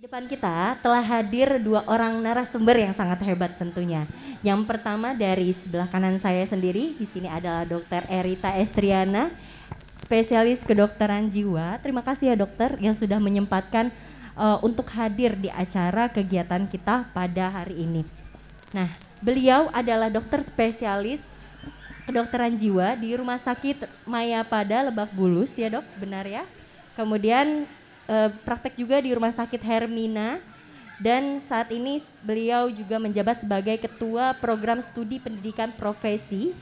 Depan kita telah hadir dua orang narasumber yang sangat hebat tentunya. Yang pertama dari sebelah kanan saya sendiri, di sini adalah Dr. Erita Estriana, spesialis kedokteran jiwa. Terima kasih ya dokter yang sudah menyempatkan untuk hadir di acara kegiatan kita pada hari ini. Nah, beliau adalah dokter spesialis kedokteran jiwa di Rumah Sakit Mayapada Lebak Bulus ya dok, benar ya? Kemudian praktek juga di Rumah Sakit Hermina dan saat ini beliau juga menjabat sebagai Ketua Program Studi Pendidikan Profesi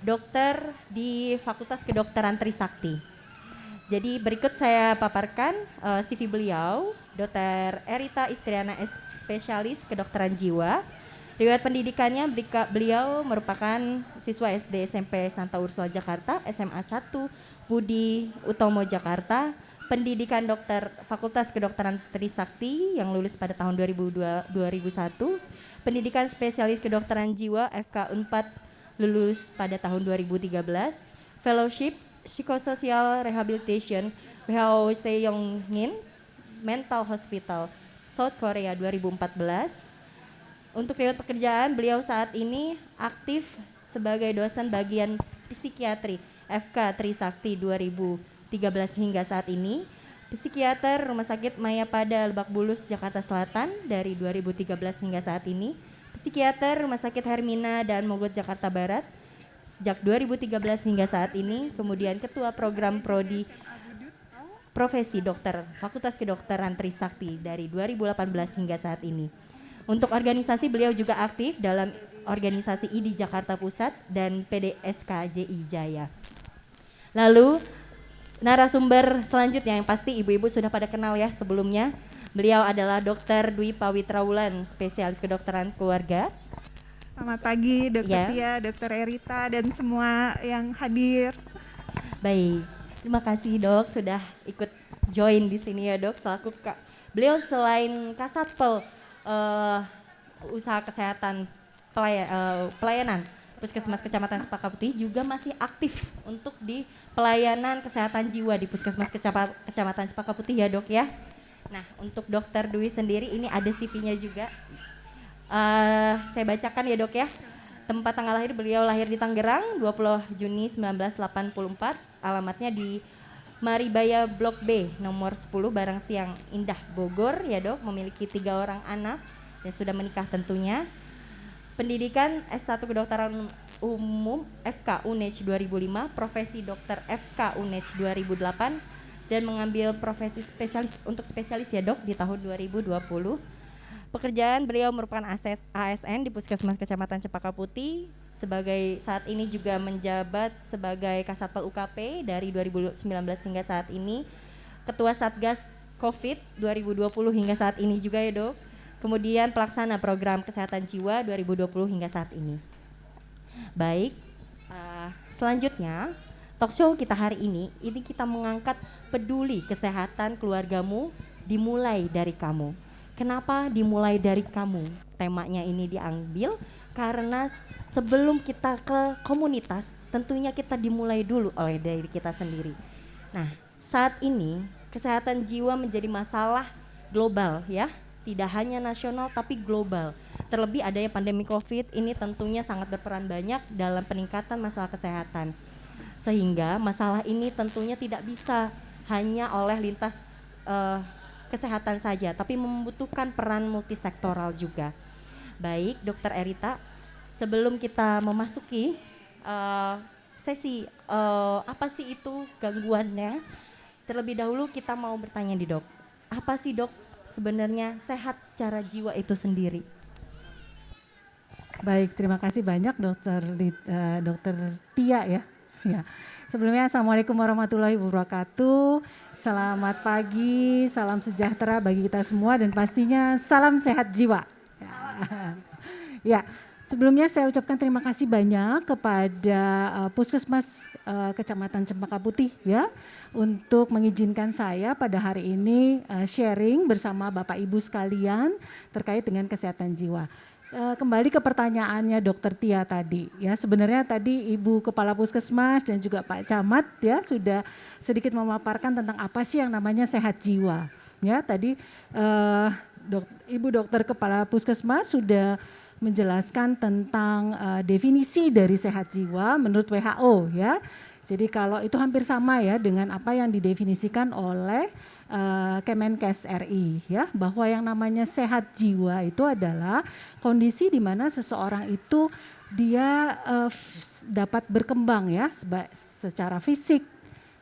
Dokter di Fakultas Kedokteran Trisakti. Jadi berikut saya paparkan CV beliau, Dr. Erita Istriana, spesialis kedokteran jiwa. Riwayat pendidikannya, beliau merupakan siswa SD SMP Santa Ursula Jakarta, SMA 1 Budi Utomo Jakarta, pendidikan dokter Fakultas Kedokteran Trisakti yang lulus pada tahun 2001, pendidikan spesialis kedokteran jiwa FK Unpad lulus pada tahun 2013, fellowship Psychosocial Rehabilitation WHO Sejongin Mental Hospital South Korea 2014. Untuk riwayat pekerjaan, beliau saat ini aktif sebagai dosen bagian psikiatri FK Trisakti 2013 hingga saat ini, psikiater Rumah Sakit Mayapada Lebak Bulus Jakarta Selatan dari 2013 hingga saat ini, psikiater Rumah Sakit Hermina dan Mogot Jakarta Barat sejak 2013 hingga saat ini, kemudian ketua program prodi profesi dokter Fakultas Kedokteran Trisakti dari 2018 hingga saat ini. Untuk organisasi beliau juga aktif dalam organisasi IDI Jakarta Pusat dan PDSKJI Jaya. Lalu narasumber selanjutnya yang pasti ibu-ibu sudah pada kenal ya sebelumnya. Beliau adalah Dr. Dwi Pawitra Wulan, spesialis kedokteran keluarga. Selamat pagi Dr. Ya. Tia, Dr. Erita dan semua yang hadir. Baik, terima kasih dok sudah ikut join di sini ya dok. Selaku beliau selain Kasatpel usaha kesehatan pelayanan Puskesmas Kecamatan Cempaka Putih juga masih aktif untuk di pelayanan kesehatan jiwa di Puskesmas Kecamatan Cempaka Putih ya dok ya. Nah untuk dokter Dwi sendiri ini ada CV-nya juga. Saya bacakan ya dok ya. Tempat tanggal lahir beliau lahir di Tangerang 20 Juni 1984. Alamatnya di Maribaya Blok B nomor 10 Barang Siang Indah Bogor ya dok. Memiliki 3 orang anak dan sudah menikah tentunya. Pendidikan S1 Kedokteran Umum FK UNEJ 2005, profesi dokter FK UNEJ 2008 dan mengambil profesi spesialis untuk spesialis ya dok di tahun 2020. Pekerjaan beliau merupakan ASN di Puskesmas Kecamatan Cempaka Putih, sebagai saat ini juga menjabat sebagai Kasatpel UKP dari 2019 hingga saat ini, Ketua Satgas COVID 2020 hingga saat ini juga ya dok. Kemudian pelaksana program kesehatan jiwa 2020 hingga saat ini. Baik, selanjutnya talk show kita hari ini kita mengangkat peduli kesehatan keluargamu dimulai dari kamu. Kenapa dimulai dari kamu? Temanya ini diambil karena sebelum kita ke komunitas, tentunya kita dimulai dulu oleh diri kita sendiri. Nah, saat ini kesehatan jiwa menjadi masalah global ya, tidak hanya nasional tapi global. Terlebih adanya pandemi COVID ini tentunya sangat berperan banyak dalam peningkatan masalah kesehatan. Sehingga masalah ini tentunya tidak bisa hanya oleh lintas kesehatan saja, tapi membutuhkan peran multisektoral juga. Baik, Dokter Erita, sebelum kita memasuki sesi apa sih itu gangguannya, terlebih dahulu kita mau bertanya di dok, apa sih dok sebenarnya sehat secara jiwa itu sendiri? Baik, terima kasih banyak Dokter Tia ya. Ya. Sebelumnya Assalamualaikum warahmatullahi wabarakatuh. Selamat pagi, salam sejahtera bagi kita semua dan pastinya salam sehat jiwa. Ya, sebelumnya saya ucapkan terima kasih banyak kepada Puskesmas Kecamatan Cempaka Putih ya untuk mengizinkan saya pada hari ini sharing bersama Bapak Ibu sekalian terkait dengan kesehatan jiwa. Kembali ke pertanyaannya Dokter Tia tadi ya, sebenarnya tadi Ibu Kepala Puskesmas dan juga Pak Camat ya sudah sedikit memaparkan tentang apa sih yang namanya sehat jiwa. Ya, tadi Ibu Dokter Kepala Puskesmas sudah menjelaskan tentang definisi dari sehat jiwa menurut WHO ya. Jadi kalau itu hampir sama ya dengan apa yang didefinisikan oleh Kemenkes RI ya, bahwa yang namanya sehat jiwa itu adalah kondisi di mana seseorang itu dia dapat berkembang ya secara fisik,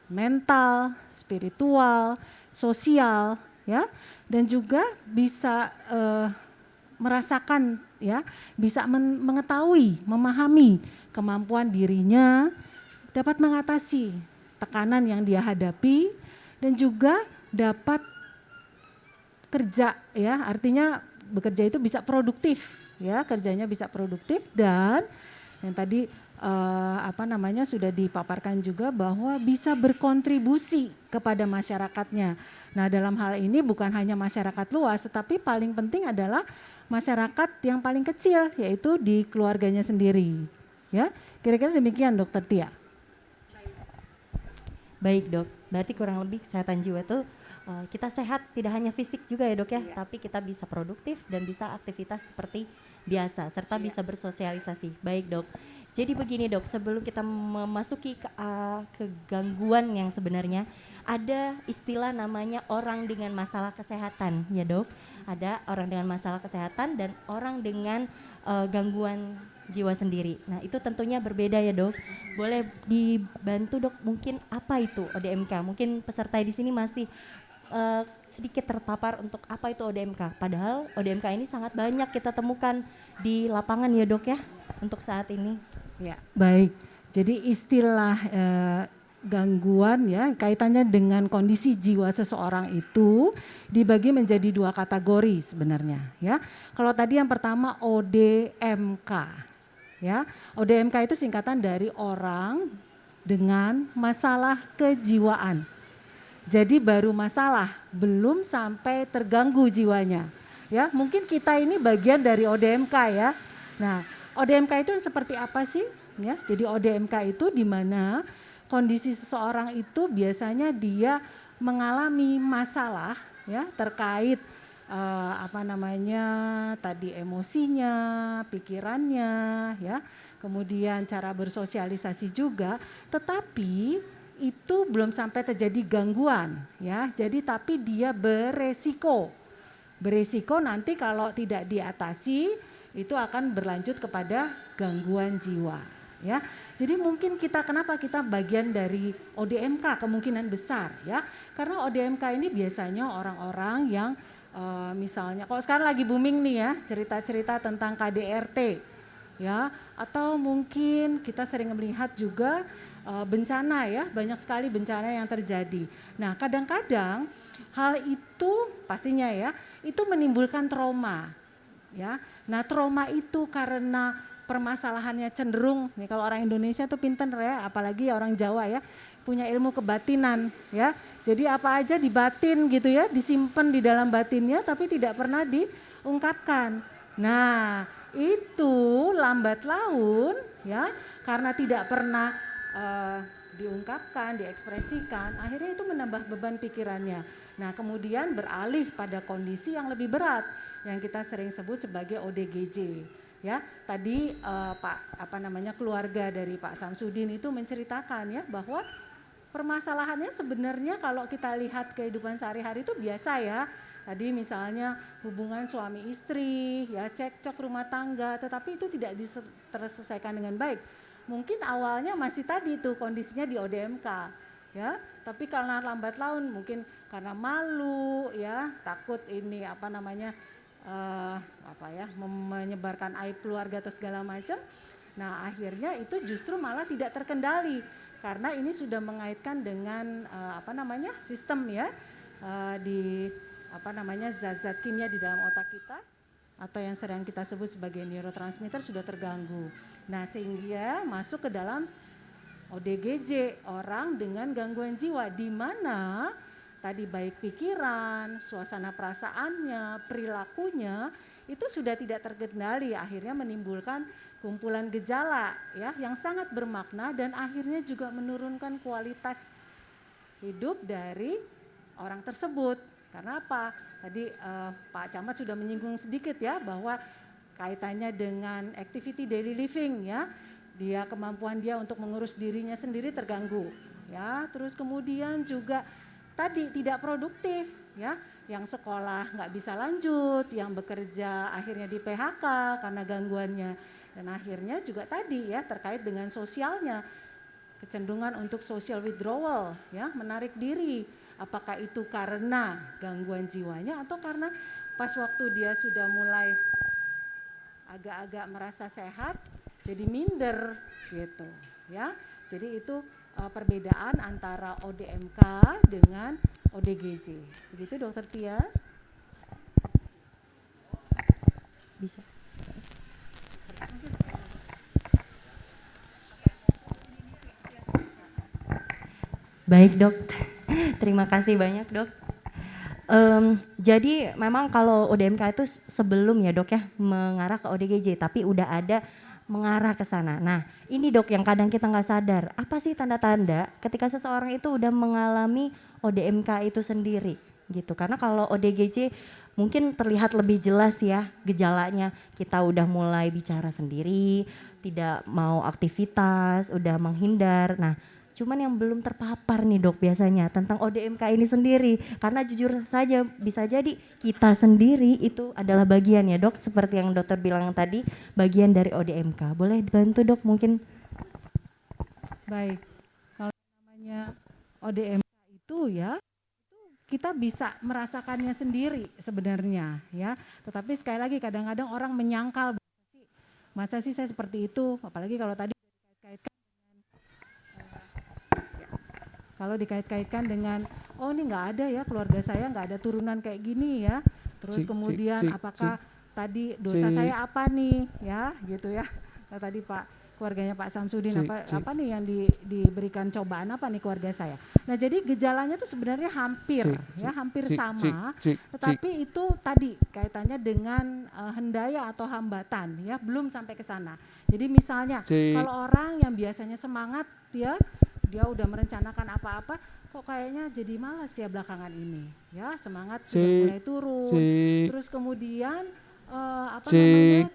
mental, spiritual, sosial ya, dan juga bisa merasakan ya, bisa mengetahui, memahami kemampuan dirinya, dapat mengatasi tekanan yang dia hadapi dan juga dapat kerja ya, artinya bekerja itu bisa produktif ya, kerjanya bisa produktif dan yang tadi sudah dipaparkan juga bahwa bisa berkontribusi kepada masyarakatnya. Nah, dalam hal ini bukan hanya masyarakat luas, tetapi paling penting adalah masyarakat yang paling kecil, yaitu di keluarganya sendiri. Ya, kira-kira demikian, Dokter Tia. Baik dok, berarti kurang lebih kesehatan jiwa tuh kita sehat tidak hanya fisik juga ya dok ya, tapi kita bisa produktif dan bisa aktivitas seperti biasa serta bisa bersosialisasi. Baik dok, jadi begini dok, sebelum kita memasuki ke gangguan yang sebenarnya, ada istilah namanya orang dengan masalah kesehatan ya dok. Ada orang dengan masalah kesehatan dan orang dengan gangguan jiwa sendiri. Nah itu tentunya berbeda ya dok. Boleh dibantu dok mungkin apa itu ODMK? Mungkin peserta di sini masih sedikit terpapar untuk apa itu ODMK. Padahal ODMK ini sangat banyak kita temukan di lapangan ya dok ya untuk saat ini. Ya, baik. Jadi istilah gangguan ya kaitannya dengan kondisi jiwa seseorang itu dibagi menjadi dua kategori sebenarnya ya. Kalau tadi yang pertama ODMK ya. ODMK itu singkatan dari orang dengan masalah kejiwaan. Jadi baru masalah, belum sampai terganggu jiwanya. Ya, mungkin kita ini bagian dari ODMK ya. Nah, ODMK itu seperti apa sih? Ya, jadi ODMK itu di mana kondisi seseorang itu biasanya dia mengalami masalah ya terkait tadi emosinya, pikirannya ya. Kemudian cara bersosialisasi juga, tetapi itu belum sampai terjadi gangguan ya. Jadi tapi dia beresiko. Beresiko nanti kalau tidak diatasi itu akan berlanjut kepada gangguan jiwa ya. Jadi mungkin kenapa kita bagian dari ODMK kemungkinan besar ya. Karena ODMK ini biasanya orang-orang yang misalnya kalau sekarang lagi booming nih ya, cerita-cerita tentang KDRT ya, atau mungkin kita sering melihat juga bencana ya, banyak sekali bencana yang terjadi. Nah, kadang-kadang hal itu pastinya ya, itu menimbulkan trauma. Ya. Nah, trauma itu karena permasalahannya cenderung nih, kalau orang Indonesia tuh pinter ya, apalagi orang Jawa ya, punya ilmu kebatinan ya. Jadi apa aja dibatin gitu ya, disimpan di dalam batinnya tapi tidak pernah diungkapkan. Nah, itu lambat laun ya, karena tidak pernah diungkapkan, diekspresikan, akhirnya itu menambah beban pikirannya. Nah, kemudian beralih pada kondisi yang lebih berat yang kita sering sebut sebagai ODGJ. Ya, tadi keluarga dari Pak Samsudin itu menceritakan ya bahwa permasalahannya sebenarnya kalau kita lihat kehidupan sehari-hari itu biasa ya. Tadi misalnya hubungan suami istri, ya cekcok rumah tangga, tetapi itu tidak terselesaikan dengan baik. Mungkin awalnya masih tadi tuh kondisinya di ODMK, ya. Tapi karena lambat laun, mungkin karena malu, ya takut ini menyebarkan aib keluarga atau segala macam. Nah akhirnya itu justru malah tidak terkendali karena ini sudah mengaitkan dengan sistem ya zat-zat kimia di dalam otak kita atau yang sering kita sebut sebagai neurotransmitter sudah terganggu. Nah sehingga masuk ke dalam ODGJ, orang dengan gangguan jiwa, di mana tadi baik pikiran, suasana perasaannya, perilakunya itu sudah tidak terkendali, akhirnya menimbulkan kumpulan gejala ya yang sangat bermakna dan akhirnya juga menurunkan kualitas hidup dari orang tersebut Karena apa? Tadi Pak Camat sudah menyinggung sedikit ya bahwa kaitannya dengan activity daily living ya. Dia kemampuan dia untuk mengurus dirinya sendiri terganggu ya. Terus kemudian juga tadi tidak produktif ya. Yang sekolah nggak bisa lanjut, yang bekerja akhirnya di PHK karena gangguannya. Dan akhirnya juga tadi ya terkait dengan sosialnya, kecenderungan untuk social withdrawal ya, menarik diri. Apakah itu karena gangguan jiwanya atau karena pas waktu dia sudah mulai agak-agak merasa sehat jadi minder gitu ya. Jadi itu perbedaan antara ODMK dengan ODGJ. Begitu Dokter Tia? Bisa. Baik dok, terima kasih banyak dok. Jadi memang kalau ODMK itu sebelum ya dok ya mengarah ke ODGJ, tapi udah ada mengarah ke sana. Nah ini dok yang kadang kita nggak sadar, apa sih tanda-tanda ketika seseorang itu udah mengalami ODMK itu sendiri gitu. Karena kalau ODGJ mungkin terlihat lebih jelas ya gejalanya, kita udah mulai bicara sendiri, tidak mau aktivitas, udah menghindar. Nah cuman yang belum terpapar nih dok biasanya tentang ODMK ini sendiri. Karena jujur saja bisa jadi kita sendiri itu adalah bagian ya dok. Seperti yang dokter bilang tadi, bagian dari ODMK. Boleh dibantu dok mungkin? Baik, kalau namanya ODMK itu ya, kita bisa merasakannya sendiri sebenarnya ya. Tetapi sekali lagi kadang-kadang orang menyangkal, masa sih saya seperti itu, apalagi kalau tadi dikait-kaitkan dengan oh ini nggak ada ya keluarga saya nggak ada turunan kayak gini ya. Terus kemudian apakah tadi dosa saya apa nih ya gitu ya. Kalau tadi keluarganya Pak Samsudin apa nih yang diberikan cobaan apa nih keluarga saya. Nah jadi gejalanya tuh sebenarnya hampir sama, tetapi itu tadi kaitannya dengan hendaya atau hambatan ya, belum sampai ke sana. Jadi misalnya kalau orang yang biasanya semangat ya, dia udah merencanakan apa-apa kok kayaknya jadi malas ya belakangan ini ya, semangat sudah mulai turun. Terus kemudian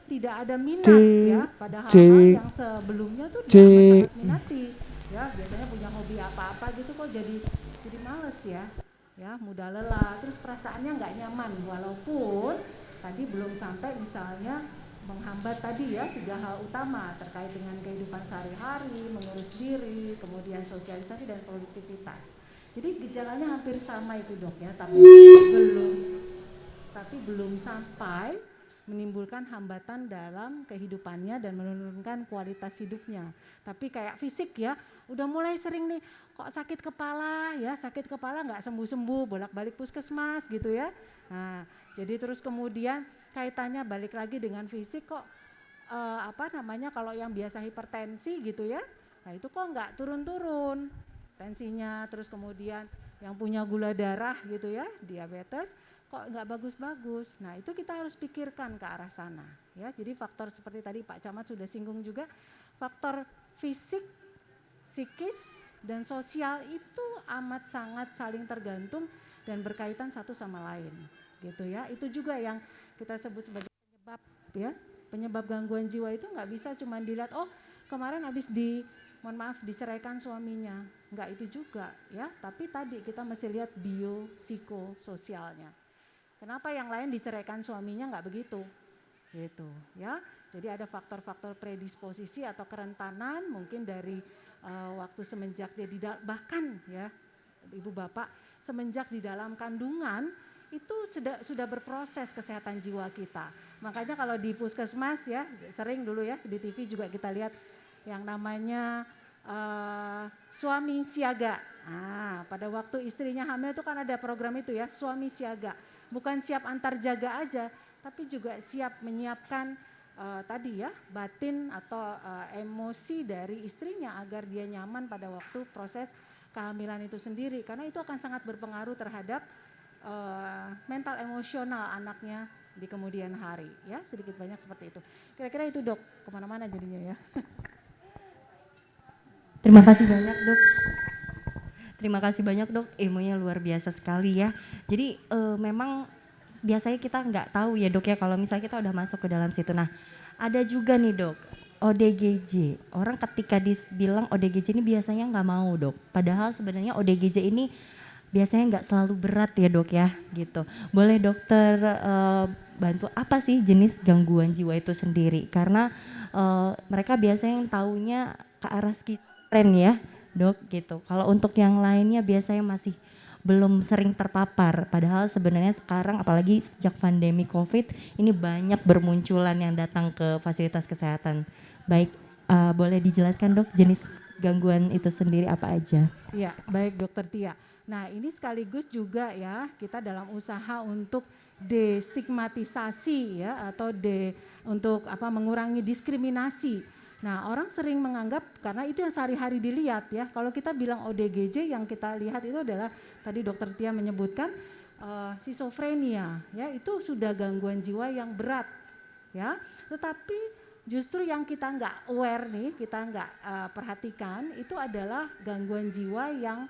tidak ada minat ya pada hal-hal yang sebelumnya tuh dia amat sangat minati ya, biasanya punya hobi apa-apa gitu kok jadi males ya mudah lelah, terus perasaannya nggak nyaman walaupun tadi belum sampai misalnya menghambat tadi ya 3 hal utama terkait dengan kehidupan sehari-hari, mengurus diri, kemudian sosialisasi dan produktivitas. Jadi gejalanya hampir sama itu dok ya, tapi belum sampai menimbulkan hambatan dalam kehidupannya dan menurunkan kualitas hidupnya. Tapi kayak fisik ya, udah mulai sering nih kok sakit kepala nggak sembuh-sembuh, bolak-balik puskesmas gitu ya. Nah, jadi terus kemudian kaitannya balik lagi dengan fisik kok kalau yang biasa hipertensi gitu ya, nah itu kok nggak turun-turun tensinya, terus kemudian yang punya gula darah gitu ya, diabetes kok nggak bagus-bagus. Nah itu kita harus pikirkan ke arah sana ya. Jadi faktor seperti tadi Pak Camat sudah singgung juga, faktor fisik, psikis dan sosial itu amat sangat saling tergantung dan berkaitan satu sama lain gitu ya. Itu juga yang kita sebut sebagai penyebab ya, penyebab gangguan jiwa itu nggak bisa cuma dilihat oh kemarin habis diceraikan suaminya, nggak itu juga ya, tapi tadi kita mesti lihat biopsikososialnya. Kenapa yang lain diceraikan suaminya nggak begitu gitu ya. Jadi ada faktor-faktor predisposisi atau kerentanan mungkin dari waktu semenjak dia bahkan ya ibu bapak semenjak di dalam kandungan itu sudah berproses kesehatan jiwa kita. Makanya kalau di puskesmas ya sering dulu ya di TV juga kita lihat yang namanya suami siaga. Nah, pada waktu istrinya hamil itu kan ada program itu ya, suami siaga. Bukan siap antar jaga aja, tapi juga siap menyiapkan tadi ya batin atau emosi dari istrinya agar dia nyaman pada waktu proses kehamilan itu sendiri. Karena itu akan sangat berpengaruh terhadap mental emosional anaknya di kemudian hari ya, sedikit banyak seperti itu. Kira-kira itu dok, kemana-mana jadinya ya. Terima kasih banyak dok. Terima kasih banyak dok, ilmunya luar biasa sekali ya. Jadi memang biasanya kita nggak tahu ya dok ya kalau misalnya kita udah masuk ke dalam situ. Nah ada juga nih dok, ODGJ. Orang ketika dibilang ODGJ ini biasanya nggak mau dok. Padahal sebenarnya ODGJ ini biasanya nggak selalu berat ya dok ya gitu. Boleh dokter bantu apa sih jenis gangguan jiwa itu sendiri? Karena mereka biasanya yang taunya ke arah skizofren ya dok gitu. Kalau untuk yang lainnya biasanya masih belum sering terpapar. Padahal sebenarnya sekarang apalagi sejak pandemi COVID ini banyak bermunculan yang datang ke fasilitas kesehatan. Baik, boleh dijelaskan dok jenis gangguan itu sendiri apa aja? Ya, baik Dokter Tia. Nah, ini sekaligus juga ya kita dalam usaha untuk destigmatisasi ya atau untuk mengurangi diskriminasi. Nah, orang sering menganggap karena itu yang sehari-hari dilihat ya. Kalau kita bilang ODGJ yang kita lihat itu adalah tadi Dokter Tia menyebutkan skizofrenia ya, itu sudah gangguan jiwa yang berat ya. Tetapi justru yang kita nggak aware nih, kita nggak perhatikan itu adalah gangguan jiwa yang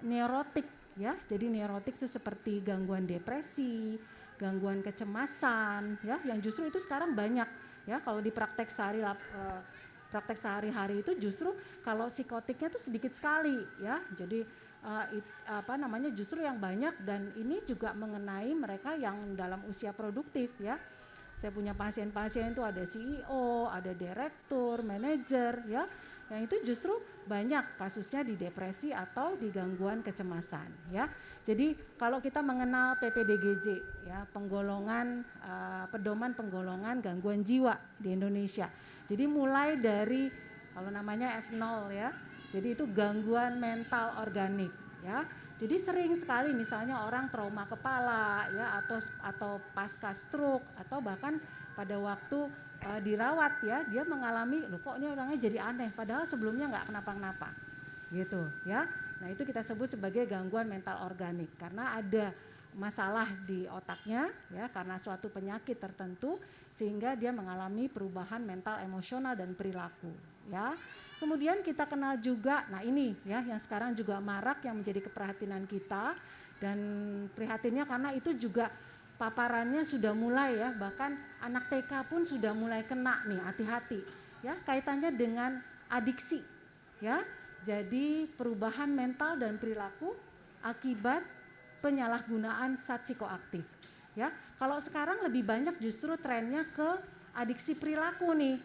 neurotik ya. Jadi neurotik itu seperti gangguan depresi, gangguan kecemasan ya, yang justru itu sekarang banyak ya kalau di praktek sehari-hari itu justru kalau psikotiknya tuh sedikit sekali ya. Jadi justru yang banyak dan ini juga mengenai mereka yang dalam usia produktif ya. Saya punya pasien-pasien itu ada CEO, ada direktur, manajer ya. Yang itu justru banyak kasusnya di depresi atau di gangguan kecemasan ya. Jadi kalau kita mengenal PPDGJ ya, pedoman penggolongan gangguan jiwa di Indonesia. Jadi mulai dari kalau namanya F0 ya. Jadi itu gangguan mental organik ya. Jadi sering sekali misalnya orang trauma kepala ya atau pasca stroke atau bahkan pada waktu dirawat ya dia mengalami loh kok ini orangnya jadi aneh padahal sebelumnya nggak kenapa-kenapa gitu ya. Nah itu kita sebut sebagai gangguan mental organik karena ada masalah di otaknya ya karena suatu penyakit tertentu sehingga dia mengalami perubahan mental, emosional dan perilaku ya. Kemudian kita kenal juga, nah ini ya yang sekarang juga marak yang menjadi keprihatinan kita dan prihatinnya karena itu juga paparannya sudah mulai ya, bahkan anak TK pun sudah mulai kena nih, hati-hati ya, kaitannya dengan adiksi ya. Jadi perubahan mental dan perilaku akibat penyalahgunaan zat psikoaktif ya. Kalau sekarang lebih banyak justru trennya ke adiksi perilaku nih,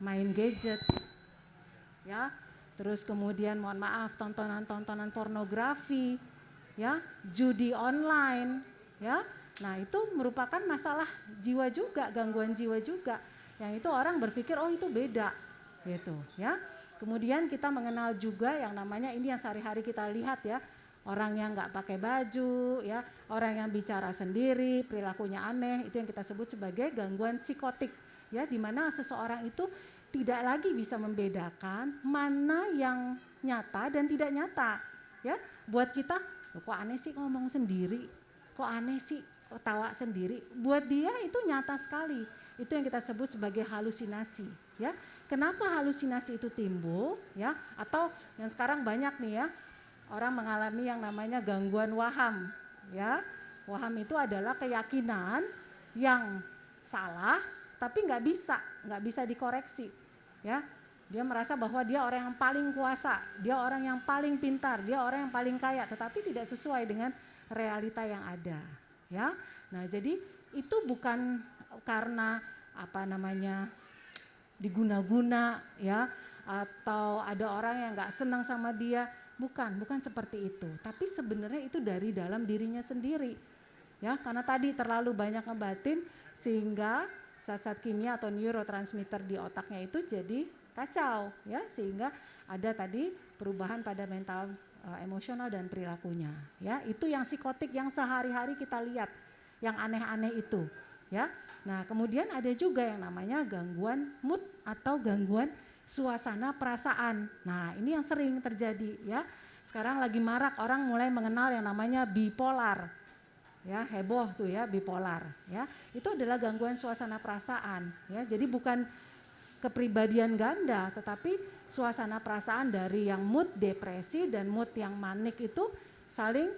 main gadget ya, terus kemudian mohon maaf tontonan pornografi ya, judi online ya. Nah itu merupakan masalah jiwa juga, gangguan jiwa juga, yang itu orang berpikir oh itu beda gitu ya. Kemudian kita mengenal juga yang namanya ini yang sehari-hari kita lihat ya, orang yang nggak pakai baju ya, orang yang bicara sendiri, perilakunya aneh, itu yang kita sebut sebagai gangguan psikotik ya, di mana seseorang itu tidak lagi bisa membedakan mana yang nyata dan tidak nyata ya. Buat kita kok aneh sih ngomong sendiri, kok aneh sih kok tawa sendiri, buat dia itu nyata sekali. Itu yang kita sebut sebagai halusinasi ya. Kenapa halusinasi itu timbul ya, atau yang sekarang banyak nih ya, orang mengalami yang namanya gangguan waham ya. Waham itu adalah keyakinan yang salah tapi nggak bisa dikoreksi ya. Dia merasa bahwa dia orang yang paling kuasa, dia orang yang paling pintar, dia orang yang paling kaya, tetapi tidak sesuai dengan realita yang ada ya. Nah jadi itu bukan karena diguna-guna ya, atau ada orang yang nggak senang sama dia, bukan seperti itu. Tapi sebenarnya itu dari dalam dirinya sendiri ya, karena tadi terlalu banyak ngebatin sehingga zat-zat kimia atau neurotransmitter di otaknya itu jadi kacau ya, sehingga ada tadi perubahan pada mental, emosional dan perilakunya ya. Itu yang psikotik yang sehari-hari kita lihat, yang aneh-aneh itu ya. Nah kemudian ada juga yang namanya gangguan mood atau gangguan suasana perasaan. Nah ini yang sering terjadi ya. Sekarang lagi marak orang mulai mengenal yang namanya bipolar ya, heboh tuh ya bipolar ya. Itu adalah gangguan suasana perasaan ya. Jadi bukan kepribadian ganda, tetapi suasana perasaan dari yang mood depresi dan mood yang manik itu saling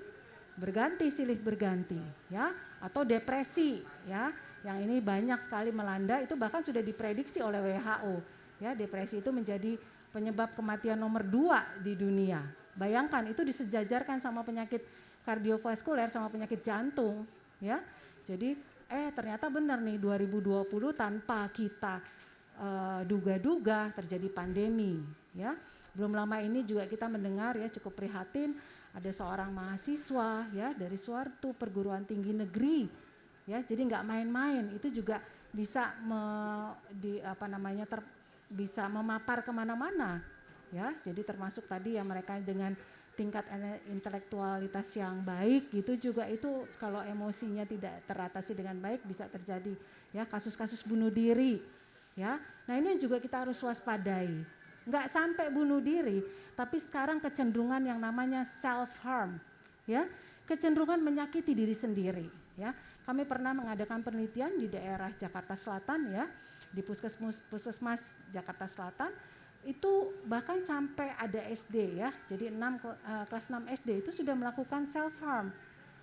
berganti, silih berganti, ya, atau depresi, ya, yang ini banyak sekali melanda, itu bahkan sudah diprediksi oleh WHO, ya, depresi itu menjadi penyebab kematian nomor 2 di dunia. Bayangkan itu disejajarkan sama penyakit kardiovaskuler, sama penyakit jantung, ya. Jadi ternyata benar nih 2020 tanpa kita duga-duga terjadi pandemi, ya. Belum lama ini juga kita mendengar, ya, cukup prihatin, ada seorang mahasiswa, ya, dari suatu perguruan tinggi negeri, ya, jadi nggak main-main, itu juga bisa bisa memapar kemana-mana, ya. Jadi termasuk tadi ya mereka dengan tingkat intelektualitas yang baik gitu juga, itu kalau emosinya tidak teratasi dengan baik bisa terjadi, ya, kasus-kasus bunuh diri, ya. Nah ini juga kita harus waspadai, nggak sampai bunuh diri, tapi sekarang kecenderungan yang namanya self harm, ya, kecenderungan menyakiti diri sendiri, ya. Kami pernah mengadakan penelitian di daerah Jakarta Selatan, ya, di Puskesmas Jakarta Selatan, itu bahkan sampai ada SD, ya, jadi kelas 6 SD itu sudah melakukan self harm.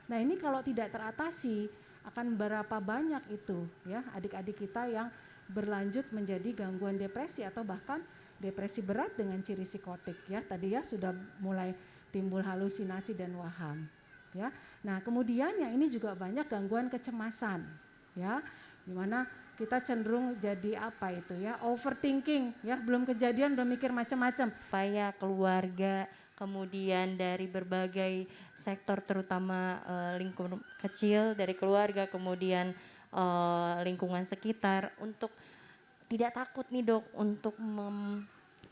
Nah ini kalau tidak teratasi akan berapa banyak itu, ya, adik-adik kita yang berlanjut menjadi gangguan depresi atau bahkan depresi berat dengan ciri psikotik, ya, tadi ya sudah mulai timbul halusinasi dan waham, ya. Nah kemudian yang ini juga banyak gangguan kecemasan, ya, dimana kita cenderung jadi apa itu, ya, overthinking, ya, belum kejadian udah mikir macam-macam. Supaya keluarga, kemudian dari berbagai sektor terutama lingkup kecil dari keluarga, kemudian lingkungan sekitar untuk tidak takut nih dok untuk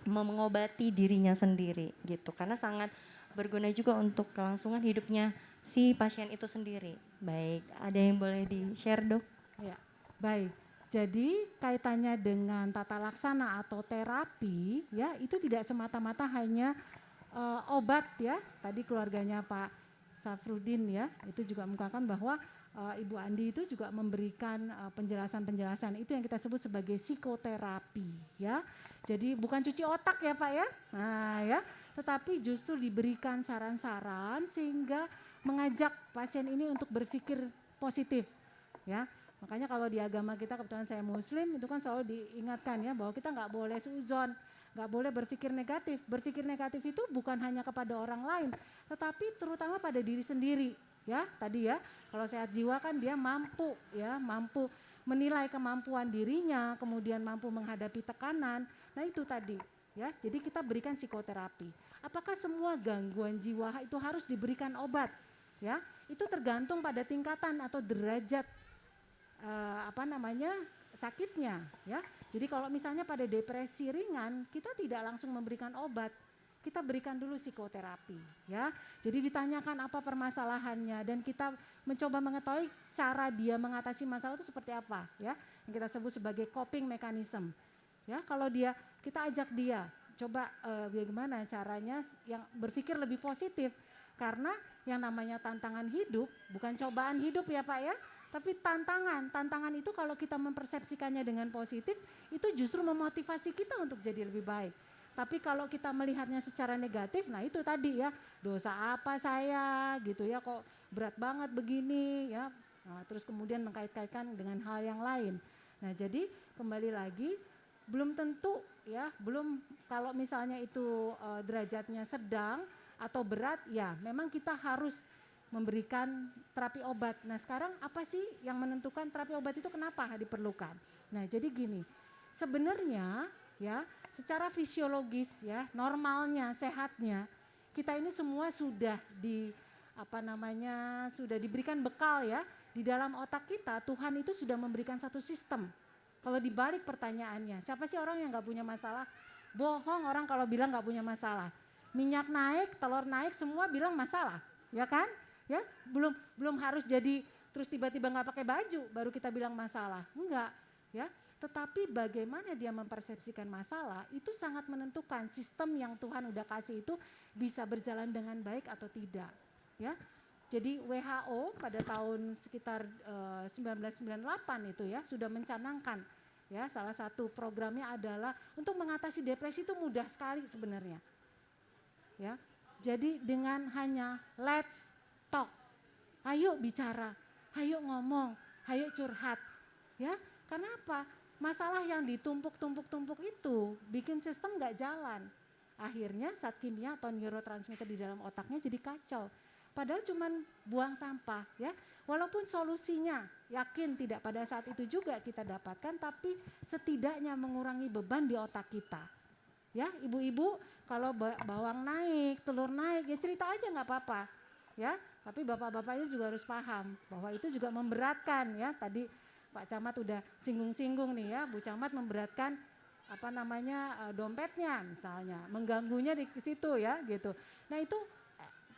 mengobati dirinya sendiri gitu, karena sangat berguna juga untuk kelangsungan hidupnya si pasien itu sendiri. Baik, ada yang boleh di-share dok? Ya, baik. Jadi kaitannya dengan tata laksana atau terapi, ya, itu tidak semata-mata hanya obat, ya. Tadi keluarganya Pak Safrudin, ya, itu juga mengungkapkan bahwa Ibu Andi itu juga memberikan penjelasan-penjelasan itu yang kita sebut sebagai psikoterapi, ya. Jadi bukan cuci otak ya Pak, ya. Nah, ya, tetapi justru diberikan saran-saran sehingga mengajak pasien ini untuk berpikir positif, ya. Makanya kalau di agama kita, kebetulan saya Muslim, itu kan selalu diingatkan, ya, bahwa kita nggak boleh suudzon, nggak boleh berpikir negatif. Berpikir negatif itu bukan hanya kepada orang lain, tetapi terutama pada diri sendiri, ya. Tadi ya, kalau sehat jiwa kan dia mampu, ya, mampu menilai kemampuan dirinya, kemudian mampu menghadapi tekanan. Nah itu tadi, ya. Jadi kita berikan psikoterapi. Apakah semua gangguan jiwa itu harus diberikan obat? Ya, itu tergantung pada tingkatan atau derajat sakitnya, ya. Jadi kalau misalnya pada depresi ringan, kita tidak langsung memberikan obat, kita berikan dulu psikoterapi, ya. Jadi ditanyakan apa permasalahannya dan kita mencoba mengetahui cara dia mengatasi masalah itu seperti apa, ya, yang kita sebut sebagai coping mechanism, ya. Kalau kita ajak dia coba bagaimana caranya yang berpikir lebih positif, karena yang namanya tantangan hidup bukan cobaan hidup, ya Pak, ya. Tapi tantangan itu kalau kita mempersepsikannya dengan positif, itu justru memotivasi kita untuk jadi lebih baik. Tapi kalau kita melihatnya secara negatif, nah itu tadi, ya, dosa apa saya gitu, ya, kok berat banget begini, ya. Nah, terus kemudian mengkait-kaitkan dengan hal yang lain. Nah jadi kembali lagi, belum tentu, ya, belum, kalau misalnya itu derajatnya sedang atau berat, ya memang kita harus memberikan terapi obat. Nah sekarang apa sih yang menentukan terapi obat itu kenapa diperlukan? Nah jadi gini, sebenarnya, ya, secara fisiologis, ya, normalnya, sehatnya, kita ini semua sudah sudah diberikan bekal, ya, di dalam otak kita. Tuhan itu sudah memberikan satu sistem. Kalau dibalik pertanyaannya, siapa sih orang yang nggak punya masalah? Bohong orang kalau bilang nggak punya masalah. Minyak naik, telur naik, semua bilang masalah, ya kan? Ya, belum harus jadi terus tiba-tiba nggak pakai baju baru kita bilang masalah, enggak, ya. Tetapi bagaimana dia mempersepsikan masalah itu sangat menentukan sistem yang Tuhan udah kasih itu bisa berjalan dengan baik atau tidak, ya. Jadi WHO pada tahun sekitar 1998 itu, ya, sudah mencanangkan Ya, salah satu programnya adalah untuk mengatasi depresi itu mudah sekali sebenarnya. Ya. Jadi dengan hanya let's talk. Ayo bicara, ayo ngomong, ayo curhat. Ya, karena apa? Masalah yang ditumpuk-tumpuk-tumpuk itu bikin sistem nggak jalan. Akhirnya zat kimia atau neurotransmitter di dalam otaknya jadi kacau. Padahal cuman buang sampah ya. Walaupun solusinya yakin tidak pada saat itu juga kita dapatkan, tapi setidaknya mengurangi beban di otak kita. Ya, ibu-ibu kalau bawang naik, telur naik, ya cerita aja nggak apa-apa. Ya, tapi bapak-bapaknya juga harus paham bahwa itu juga memberatkan ya. Tadi Pak Camat udah singgung-singgung nih ya, Bu Camat memberatkan dompetnya misalnya, mengganggunya di situ ya gitu. Nah itu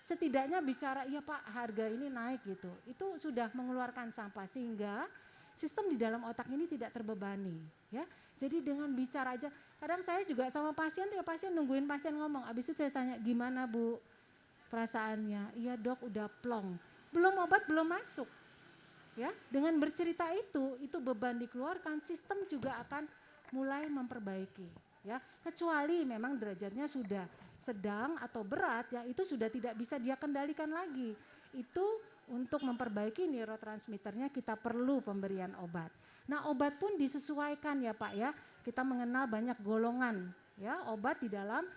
setidaknya bicara iya Pak harga ini naik gitu, itu sudah mengeluarkan sampah sehingga sistem di dalam otak ini tidak terbebani ya. Jadi dengan bicara aja, kadang saya juga sama pasien ya, pasien nungguin pasien ngomong, abis itu saya tanya gimana Bu perasaannya, iya Dok udah plong, belum obat belum masuk ya. Dengan bercerita itu beban dikeluarkan, sistem juga akan mulai memperbaiki ya, kecuali memang derajatnya sudah sedang atau berat ya, itu sudah tidak bisa dia kendalikan lagi. Itu untuk memperbaiki neurotransmitternya kita perlu pemberian obat. Nah obat pun disesuaikan ya Pak ya, kita mengenal banyak golongan ya obat di dalam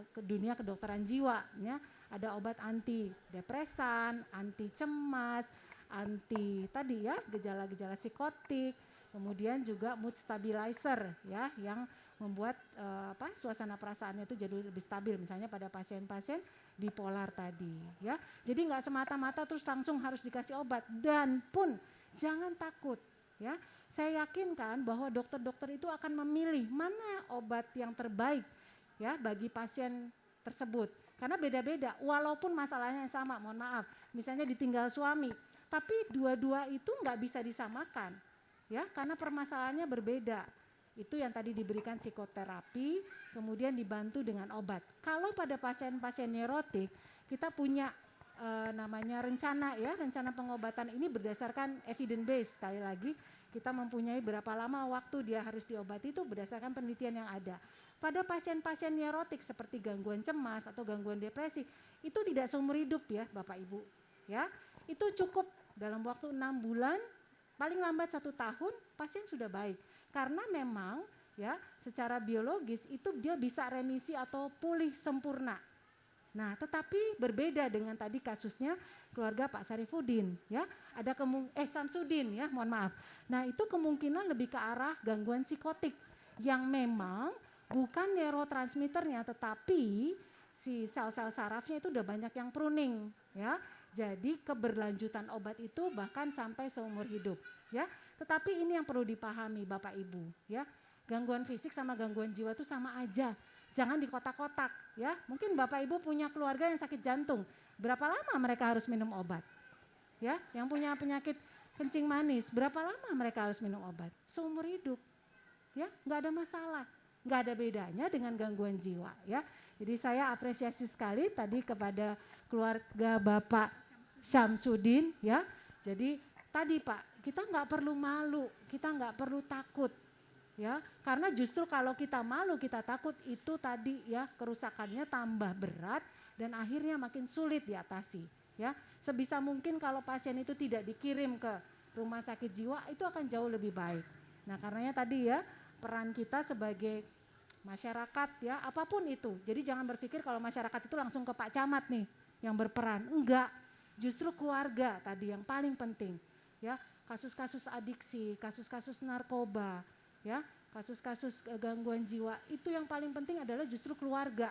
ke dunia kedokteran jiwa ya. Ada obat anti depresan, anti cemas, anti tadi ya gejala-gejala psikotik, kemudian juga mood stabilizer ya yang membuat suasana perasaannya itu jadi lebih stabil, misalnya pada pasien-pasien bipolar tadi ya. Jadi nggak semata-mata terus langsung harus dikasih obat, dan pun jangan takut ya. Saya yakin kan bahwa dokter-dokter itu akan memilih mana obat yang terbaik ya bagi pasien tersebut, karena beda-beda walaupun masalahnya sama. Mohon maaf, misalnya ditinggal suami, tapi dua-dua itu nggak bisa disamakan ya, karena permasalahannya berbeda. Itu yang tadi diberikan psikoterapi, kemudian dibantu dengan obat. Kalau pada pasien-pasien neurotik, kita punya namanya rencana ya, rencana pengobatan ini berdasarkan evidence base. Sekali lagi, kita mempunyai berapa lama waktu dia harus diobati itu berdasarkan penelitian yang ada. Pada pasien-pasien neurotik seperti gangguan cemas atau gangguan depresi, itu tidak seumur hidup ya Bapak Ibu. Ya, itu cukup dalam waktu 6 bulan, paling lambat 1 tahun pasien sudah baik. Karena memang ya secara biologis itu dia bisa remisi atau pulih sempurna. Nah, tetapi berbeda dengan tadi kasusnya keluarga Pak Sarifudin ya. Ada Samsudin ya, mohon maaf. Nah, itu kemungkinan lebih ke arah gangguan psikotik yang memang bukan neurotransmitternya, tetapi si sel-sel sarafnya itu udah banyak yang pruning ya. Jadi keberlanjutan obat itu bahkan sampai seumur hidup ya. Tetapi ini yang perlu dipahami Bapak Ibu ya. Gangguan fisik sama gangguan jiwa itu sama aja. Jangan dikotak-kotak ya. Mungkin Bapak Ibu punya keluarga yang sakit jantung. Berapa lama mereka harus minum obat? Ya, yang punya penyakit kencing manis, berapa lama mereka harus minum obat? Seumur hidup. Ya, enggak ada masalah. Enggak ada bedanya dengan gangguan jiwa ya. Jadi saya apresiasi sekali tadi kepada keluarga Bapak Syamsuddin ya. Jadi tadi Pak, kita nggak perlu malu, kita nggak perlu takut ya. Karena justru kalau kita malu, kita takut, itu tadi ya kerusakannya tambah berat dan akhirnya makin sulit diatasi ya. Sebisa mungkin kalau pasien itu tidak dikirim ke rumah sakit jiwa itu akan jauh lebih baik. Nah karenanya tadi ya peran kita sebagai masyarakat ya apapun itu. Jadi jangan berpikir kalau masyarakat itu langsung ke Pak Camat nih yang berperan, enggak. Justru keluarga tadi yang paling penting ya, kasus-kasus adiksi, kasus-kasus narkoba ya, kasus-kasus gangguan jiwa itu yang paling penting adalah justru keluarga.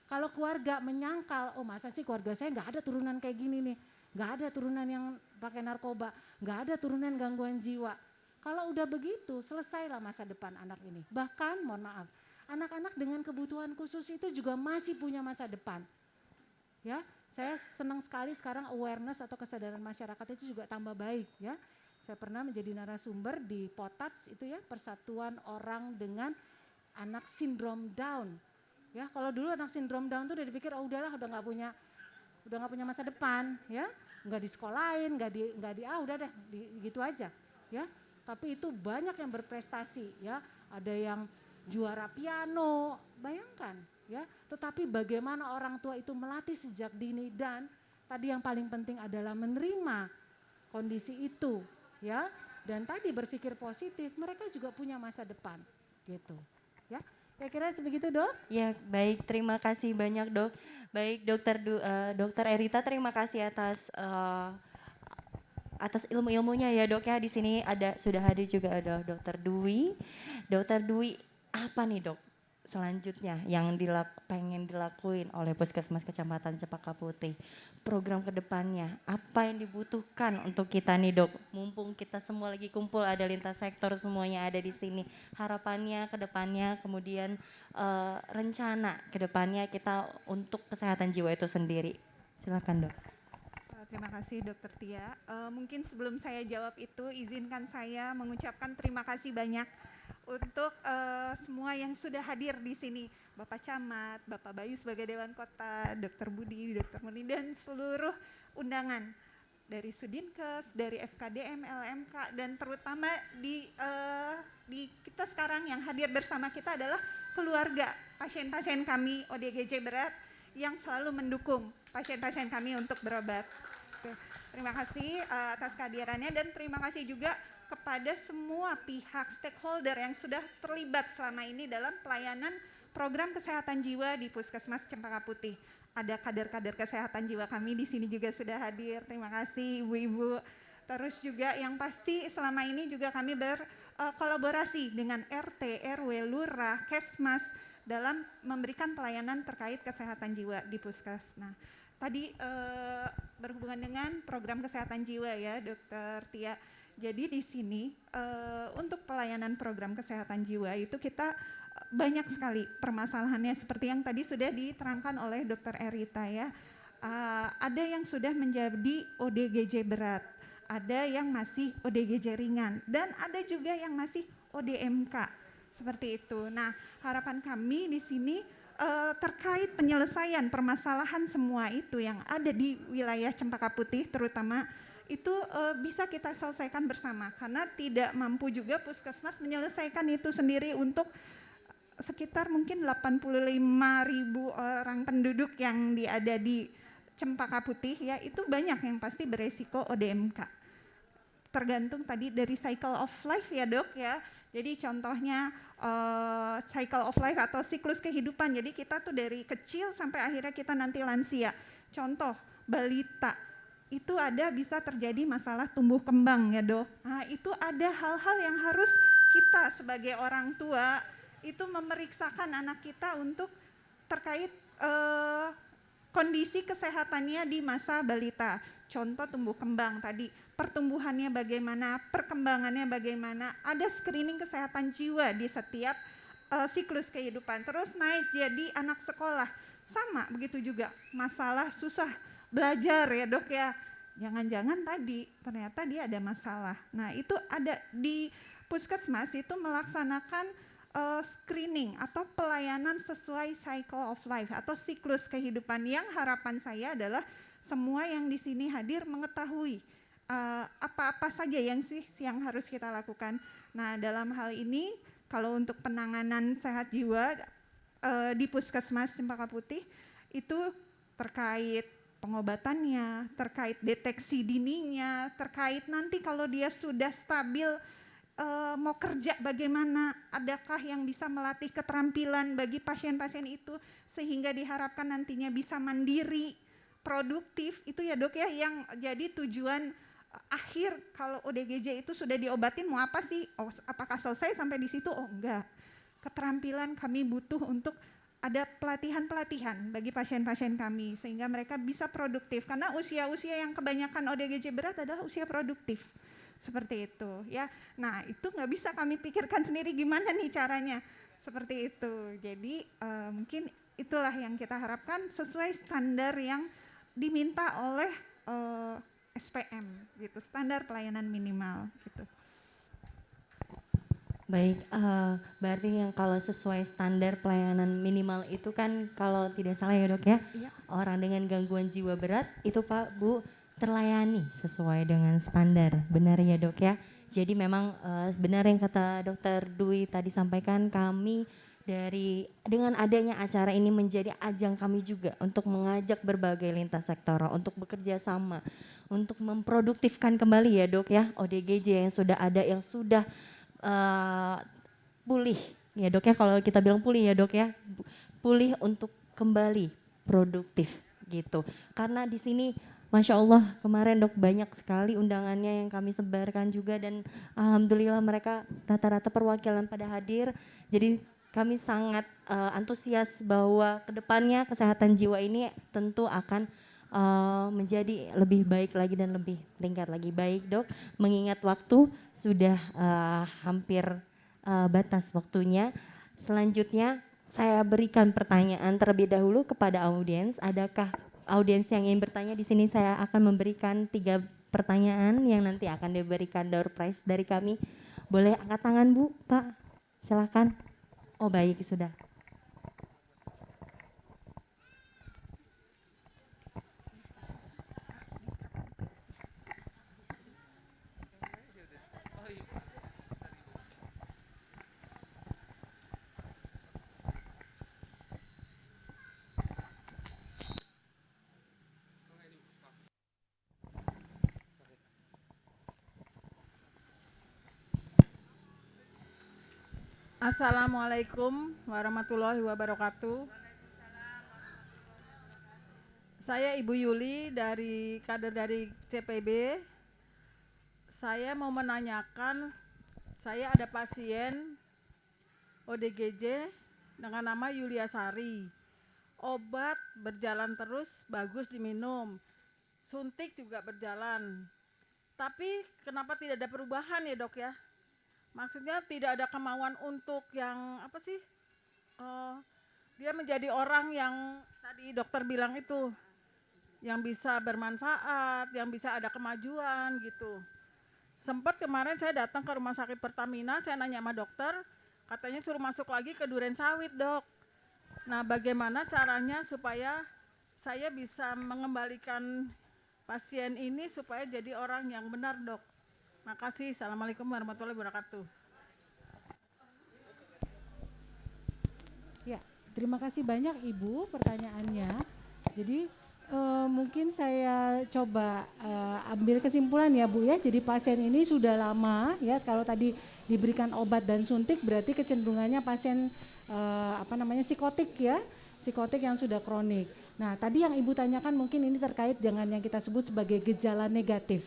Kalau keluarga menyangkal, oh masa sih keluarga saya nggak ada turunan kayak gini nih, nggak ada turunan yang pakai narkoba, nggak ada turunan gangguan jiwa. Kalau udah begitu selesailah masa depan anak ini. Bahkan mohon maaf, anak-anak dengan kebutuhan khusus itu juga masih punya masa depan. Ya, saya senang sekali sekarang awareness atau kesadaran masyarakat itu juga tambah baik ya. Saya pernah menjadi narasumber di POTATS itu ya, Persatuan Orang dengan Anak Sindrom Down. Ya, kalau dulu anak sindrom Down tuh udah dipikir oh udahlah udah nggak punya masa depan ya, nggak di sekolahin, udah deh gitu aja ya. tapi itu banyak yang berprestasi ya. Ada yang juara piano, bayangkan ya. Tetapi bagaimana orang tua itu melatih sejak dini, dan tadi yang paling penting adalah menerima kondisi itu ya. Dan tadi berpikir positif, mereka juga punya masa depan gitu ya. Kira-kira sebegitu, Dok? Ya, baik, terima kasih banyak, Dok. Baik, Dokter Erita, terima kasih atas ilmu-ilmunya ya, Dok ya. Di sini sudah hadir juga ada Dokter Dwi. Dokter Dwi, apa nih, Dok, selanjutnya yang pengen dilakuin oleh Puskesmas Kecamatan Cempaka Putih? Program kedepannya, apa yang dibutuhkan untuk kita nih, Dok? Mumpung kita semua lagi kumpul, ada lintas sektor semuanya ada di sini. Harapannya kedepannya, kemudian rencana kedepannya kita untuk kesehatan jiwa itu sendiri. Silakan, Dok. Terima kasih Dokter Tia. Mungkin sebelum saya jawab itu, izinkan saya mengucapkan terima kasih banyak untuk semua yang sudah hadir di sini. Bapak Camat, Bapak Bayu sebagai Dewan Kota, Dokter Budi, Dokter Murni, dan seluruh undangan dari Sudinkes, dari FKDM, LMK, dan terutama di kita sekarang yang hadir bersama kita adalah keluarga pasien-pasien kami ODGJ berat yang selalu mendukung pasien-pasien kami untuk berobat. Terima kasih atas kehadirannya, dan terima kasih juga kepada semua pihak stakeholder yang sudah terlibat selama ini dalam pelayanan program kesehatan jiwa di Puskesmas Cempaka Putih. Ada kader-kader kesehatan jiwa kami di sini juga sudah hadir. Terima kasih Ibu-ibu. Terus juga yang pasti selama ini juga kami berkolaborasi dengan RT, RW, Lurah, Kesmas dalam memberikan pelayanan terkait kesehatan jiwa di Puskes. Nah, tadi berhubungan dengan program kesehatan jiwa ya, Dokter Tia. Jadi di sini untuk pelayanan program kesehatan jiwa itu kita banyak sekali permasalahannya seperti yang tadi sudah diterangkan oleh Dokter Erita ya. Ada yang sudah menjadi ODGJ berat, ada yang masih ODGJ ringan, dan ada juga yang masih ODMK seperti itu. Nah, harapan kami di sini terkait penyelesaian permasalahan semua itu yang ada di wilayah Cempaka Putih terutama itu bisa kita selesaikan bersama, karena tidak mampu juga Puskesmas menyelesaikan itu sendiri untuk sekitar mungkin 85.000 orang penduduk yang ada di Cempaka Putih ya, itu banyak yang pasti beresiko ODMK. Tergantung tadi dari cycle of life ya, Dok ya. Jadi contohnya cycle of life atau siklus kehidupan. Jadi kita tuh dari kecil sampai akhirnya kita nanti lansia. Contoh balita itu ada bisa terjadi masalah tumbuh kembang ya, Dok. Nah, itu ada hal-hal yang harus kita sebagai orang tua itu memeriksakan anak kita untuk terkait kondisi kesehatannya di masa balita. Contoh tumbuh kembang tadi, pertumbuhannya bagaimana, perkembangannya bagaimana, ada screening kesehatan jiwa di setiap siklus kehidupan. Terus naik jadi anak sekolah, sama begitu juga, masalah susah belajar ya, Dok ya. Jangan-jangan tadi ternyata dia ada masalah. Nah, itu ada di Puskesmas itu melaksanakan screening atau pelayanan sesuai cycle of life atau siklus kehidupan, yang harapan saya adalah semua yang di sini hadir mengetahui apa-apa saja yang harus kita lakukan. Nah, dalam hal ini kalau untuk penanganan sehat jiwa di Puskesmas Cempaka Putih itu terkait pengobatannya, terkait deteksi dininya, terkait nanti kalau dia sudah stabil mau kerja bagaimana, adakah yang bisa melatih keterampilan bagi pasien-pasien itu sehingga diharapkan nantinya bisa mandiri, produktif, itu ya, Dok ya, yang jadi tujuan akhir kalau ODGJ itu sudah diobatin mau apa sih? Oh, apakah selesai sampai di situ? Oh enggak. Keterampilan kami butuh untuk ada pelatihan-pelatihan bagi pasien-pasien kami sehingga mereka bisa produktif, karena usia-usia yang kebanyakan ODGJ berat adalah usia produktif. Seperti itu ya. Nah, itu nggak bisa kami pikirkan sendiri gimana nih caranya. Seperti itu. Jadi mungkin itulah yang kita harapkan sesuai standar yang diminta oleh SPM gitu, standar pelayanan minimal gitu. Baik, berarti yang kalau sesuai standar pelayanan minimal itu kan kalau tidak salah ya, Dok ya, Iya. orang dengan gangguan jiwa berat itu Pak Bu terlayani sesuai dengan standar. Benar ya dok ya. Jadi memang benar yang kata dokter Dwi tadi sampaikan, kami dengan adanya acara ini menjadi ajang kami juga untuk mengajak berbagai lintas sektoral untuk bekerja sama, untuk memproduktifkan kembali ya dok ya ODGJ yang sudah ada, yang sudah pulih ya dok ya, kalau kita bilang pulih ya dok ya, pulih untuk kembali produktif gitu. Karena di sini Masya Allah kemarin dok banyak sekali undangannya yang kami sebarkan juga, dan alhamdulillah mereka rata-rata perwakilan pada hadir. Jadi kami sangat antusias bahwa kedepannya kesehatan jiwa ini tentu akan menjadi lebih baik lagi dan lebih meningkat lagi. Baik dok, mengingat waktu sudah hampir batas waktunya. Selanjutnya saya berikan pertanyaan terlebih dahulu kepada audiens. Adakah audiens yang ingin bertanya? Di sini saya akan memberikan 3 pertanyaan yang nanti akan diberikan door prize dari kami. Boleh angkat tangan Bu, Pak, silakan. Oh baik, sudah. Assalamualaikum warahmatullahi wabarakatuh. Saya Ibu Yuli dari kader dari CPB. Saya mau menanyakan, saya ada pasien ODGJ dengan nama Yulia Sari. Obat berjalan terus, bagus diminum. Suntik juga berjalan. Tapi kenapa tidak ada perubahan ya dok ya? Maksudnya tidak ada kemauan untuk yang apa sih? Dia menjadi orang yang tadi dokter bilang itu, yang bisa bermanfaat, yang bisa ada kemajuan gitu. Sempat kemarin saya datang ke rumah sakit Pertamina, saya nanya sama dokter, katanya suruh masuk lagi ke Duren Sawit dok. Nah bagaimana caranya supaya saya bisa mengembalikan pasien ini supaya jadi orang yang benar dok. Makasih. Assalamualaikum warahmatullahi wabarakatuh. Ya, terima kasih banyak Ibu pertanyaannya. Jadi mungkin saya coba ambil kesimpulan ya Bu ya. Jadi pasien ini sudah lama ya, kalau tadi diberikan obat dan suntik berarti kecenderungannya pasien psikotik ya, psikotik yang sudah kronik. Nah tadi yang Ibu tanyakan mungkin ini terkait dengan yang kita sebut sebagai gejala negatif.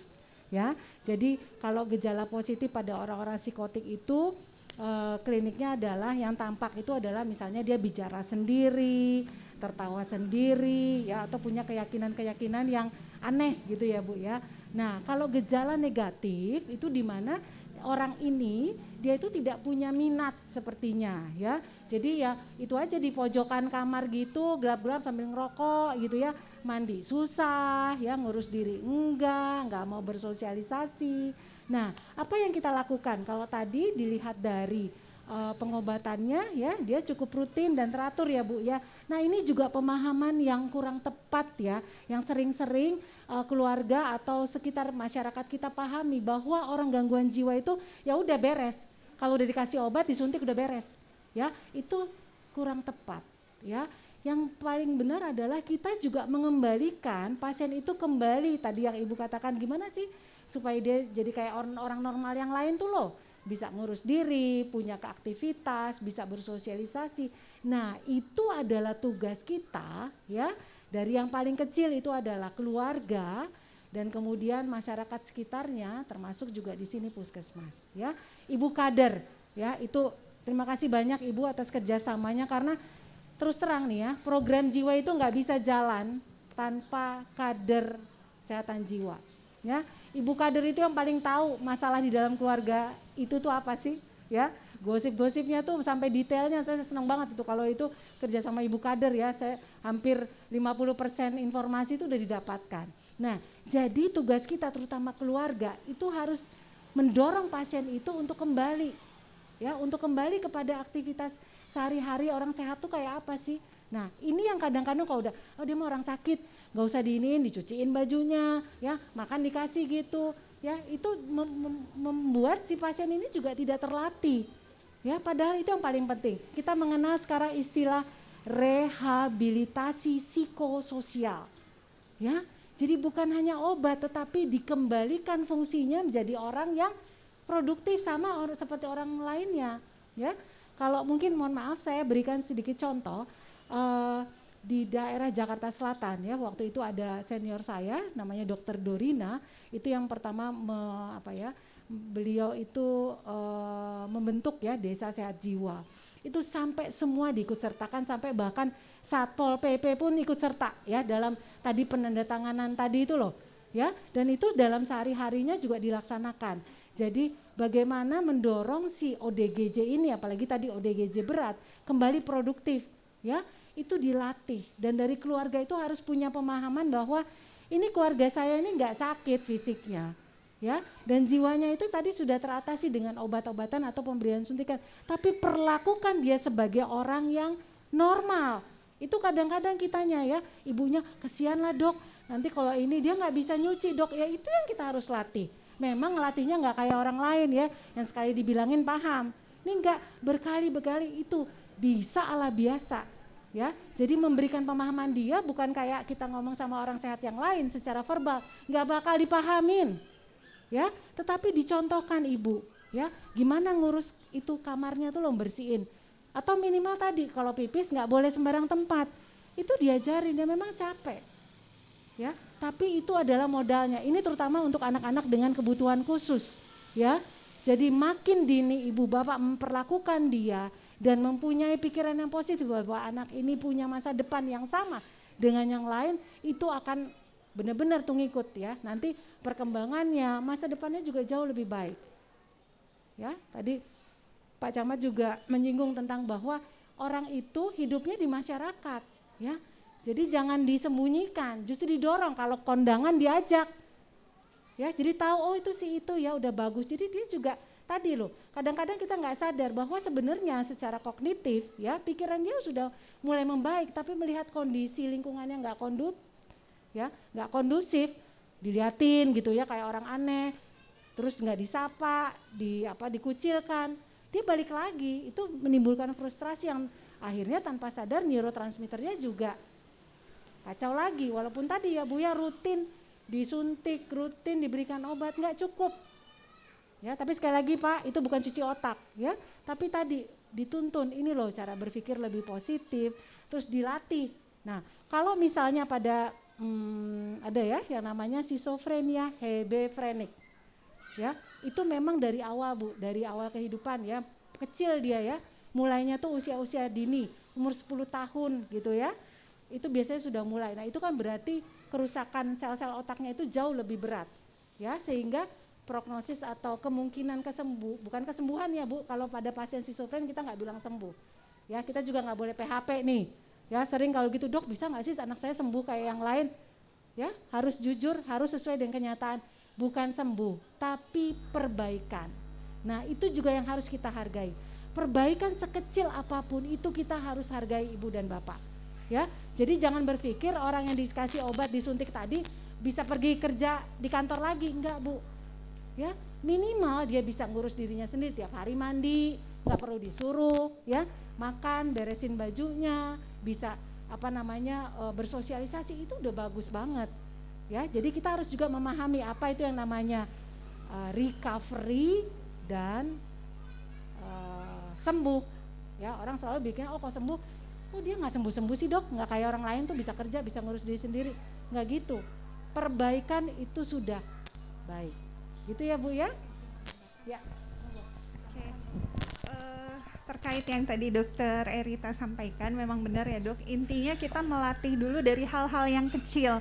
Ya, jadi kalau gejala positif pada orang-orang psikotik itu kliniknya adalah yang tampak itu adalah misalnya dia bicara sendiri, tertawa sendiri, ya atau punya keyakinan-keyakinan yang aneh gitu ya Bu ya. Nah kalau gejala negatif itu di mana orang ini dia itu tidak punya minat sepertinya ya. Jadi ya itu aja di pojokan kamar gitu gelap-gelap sambil ngerokok gitu ya. Mandi susah ya, ngurus diri enggak mau bersosialisasi. Nah apa yang kita lakukan kalau tadi dilihat dari pengobatannya ya, dia cukup rutin dan teratur ya Bu ya. Nah ini juga pemahaman yang kurang tepat ya, yang sering-sering keluarga atau sekitar masyarakat kita pahami bahwa orang gangguan jiwa itu ya udah beres, kalau udah dikasih obat disuntik udah beres ya, itu kurang tepat ya. Yang paling benar adalah kita juga mengembalikan pasien itu kembali, tadi yang Ibu katakan gimana sih supaya dia jadi kayak orang normal yang lain tuh loh, bisa ngurus diri, punya keaktivitas, bisa bersosialisasi. Nah itu adalah tugas kita ya, dari yang paling kecil itu adalah keluarga dan kemudian masyarakat sekitarnya, termasuk juga di sini puskesmas ya. Ibu kader ya, itu terima kasih banyak Ibu atas kerjasamanya, karena terus terang nih ya, program jiwa itu nggak bisa jalan tanpa kader kesehatan jiwa ya. Ibu kader itu yang paling tahu masalah di dalam keluarga itu tuh apa sih ya, gosip-gosipnya tuh sampai detailnya. Saya senang banget itu kalau itu kerja sama ibu kader ya, saya hampir 50% informasi itu udah didapatkan. Nah jadi tugas kita terutama keluarga itu harus mendorong pasien itu untuk kembali ya, untuk kembali kepada aktivitas sehari-hari. Orang sehat tuh kayak apa sih? Nah ini yang kadang-kadang kalau udah, oh dia mau orang sakit, nggak usah diinin, dicuciin bajunya, ya makan dikasih gitu, ya itu membuat si pasien ini juga tidak terlatih, ya padahal itu yang paling penting. Kita mengenal sekarang istilah rehabilitasi psikososial, ya. Jadi bukan hanya obat, tetapi dikembalikan fungsinya menjadi orang yang produktif sama seperti orang lainnya, ya. Kalau mungkin mohon maaf saya berikan sedikit contoh. Di daerah Jakarta Selatan ya, waktu itu ada senior saya namanya Dokter Dorina, itu yang pertama beliau itu membentuk ya Desa Sehat Jiwa. Itu sampai semua diikut sertakan, sampai bahkan Satpol PP pun ikut serta ya dalam tadi penandatanganan tadi itu loh ya, dan itu dalam sehari-harinya juga dilaksanakan. Jadi bagaimana mendorong si ODGJ ini, apalagi tadi ODGJ berat, kembali produktif ya, itu dilatih. Dan dari keluarga itu harus punya pemahaman bahwa ini keluarga saya ini nggak sakit fisiknya ya, dan jiwanya itu tadi sudah teratasi dengan obat-obatan atau pemberian suntikan, tapi perlakukan dia sebagai orang yang normal. Itu kadang-kadang kitanya ya, ibunya kesian lah dok, nanti kalau ini dia nggak bisa nyuci dok, ya itu yang kita harus latih. Memang latihnya nggak kayak orang lain ya, yang sekali dibilangin paham, ini nggak berkali-berkali, itu bisa ala biasa. Ya, jadi memberikan pemahaman dia bukan kayak kita ngomong sama orang sehat yang lain secara verbal, nggak bakal dipahamin, ya. Tetapi dicontohkan ibu, ya, gimana ngurus itu kamarnya tuh lo bersihin, atau minimal tadi kalau pipis nggak boleh sembarang tempat, itu diajarin. Dia memang capek, ya. Tapi itu adalah modalnya. Ini terutama untuk anak-anak dengan kebutuhan khusus, ya. Jadi makin dini ibu bapak memperlakukan dia dan mempunyai pikiran yang positif bahwa anak ini punya masa depan yang sama dengan yang lain, itu akan benar-benar tuh ngikut ya. Nanti perkembangannya, masa depannya juga jauh lebih baik. Ya, tadi Pak Camat juga menyinggung tentang bahwa orang itu hidupnya di masyarakat, ya. Jadi jangan disembunyikan, justru didorong. Kalau kondangan diajak, ya. Jadi tahu oh itu si itu ya udah bagus. Jadi dia juga tadi loh, kadang-kadang kita nggak sadar bahwa sebenarnya secara kognitif ya pikiran dia sudah mulai membaik, tapi melihat kondisi lingkungannya nggak kondusif, diliatin gitu ya kayak orang aneh, terus nggak disapa, dikucilkan, dia balik lagi, itu menimbulkan frustrasi yang akhirnya tanpa sadar neurotransmitternya juga kacau lagi. Walaupun tadi ya Bu ya rutin disuntik, rutin diberikan obat, nggak cukup. Ya, tapi sekali lagi Pak, itu bukan cuci otak ya, tapi tadi dituntun ini loh cara berpikir lebih positif, terus dilatih. Nah, kalau misalnya pada ada ya yang namanya schizophrenia hebephrenic. Ya, itu memang dari awal Bu, dari awal kehidupan ya, kecil dia ya, mulainya tuh usia-usia dini, umur 10 tahun gitu ya. Itu biasanya sudah mulai. Nah, itu kan berarti kerusakan sel-sel otaknya itu jauh lebih berat. Ya, sehingga prognosis atau kemungkinan bukan kesembuhan ya Bu, kalau pada pasien schizofren kita nggak bilang sembuh ya, kita juga nggak boleh PHP nih ya, sering kalau gitu dok bisa nggak sih anak saya sembuh kayak yang lain ya, harus jujur, harus sesuai dengan kenyataan, bukan sembuh tapi perbaikan. Nah itu juga yang harus kita hargai, perbaikan sekecil apapun itu kita harus hargai ibu dan bapak ya. Jadi jangan berpikir orang yang dikasih obat disuntik tadi bisa pergi kerja di kantor lagi, enggak Bu ya, minimal dia bisa ngurus dirinya sendiri, tiap hari mandi, nggak perlu disuruh ya, makan, beresin bajunya, bisa bersosialisasi, itu udah bagus banget ya. Jadi kita harus juga memahami apa itu yang namanya recovery dan sembuh ya. Orang selalu bikin oh kok sembuh, oh dia nggak sembuh sih dok, nggak kayak orang lain tuh bisa kerja, bisa ngurus diri sendiri, nggak gitu. Perbaikan itu sudah baik. Gitu ya Bu ya? Ya. Oke. Terkait yang tadi Dokter Erita sampaikan, memang benar ya Dok. Intinya kita melatih dulu dari hal-hal yang kecil.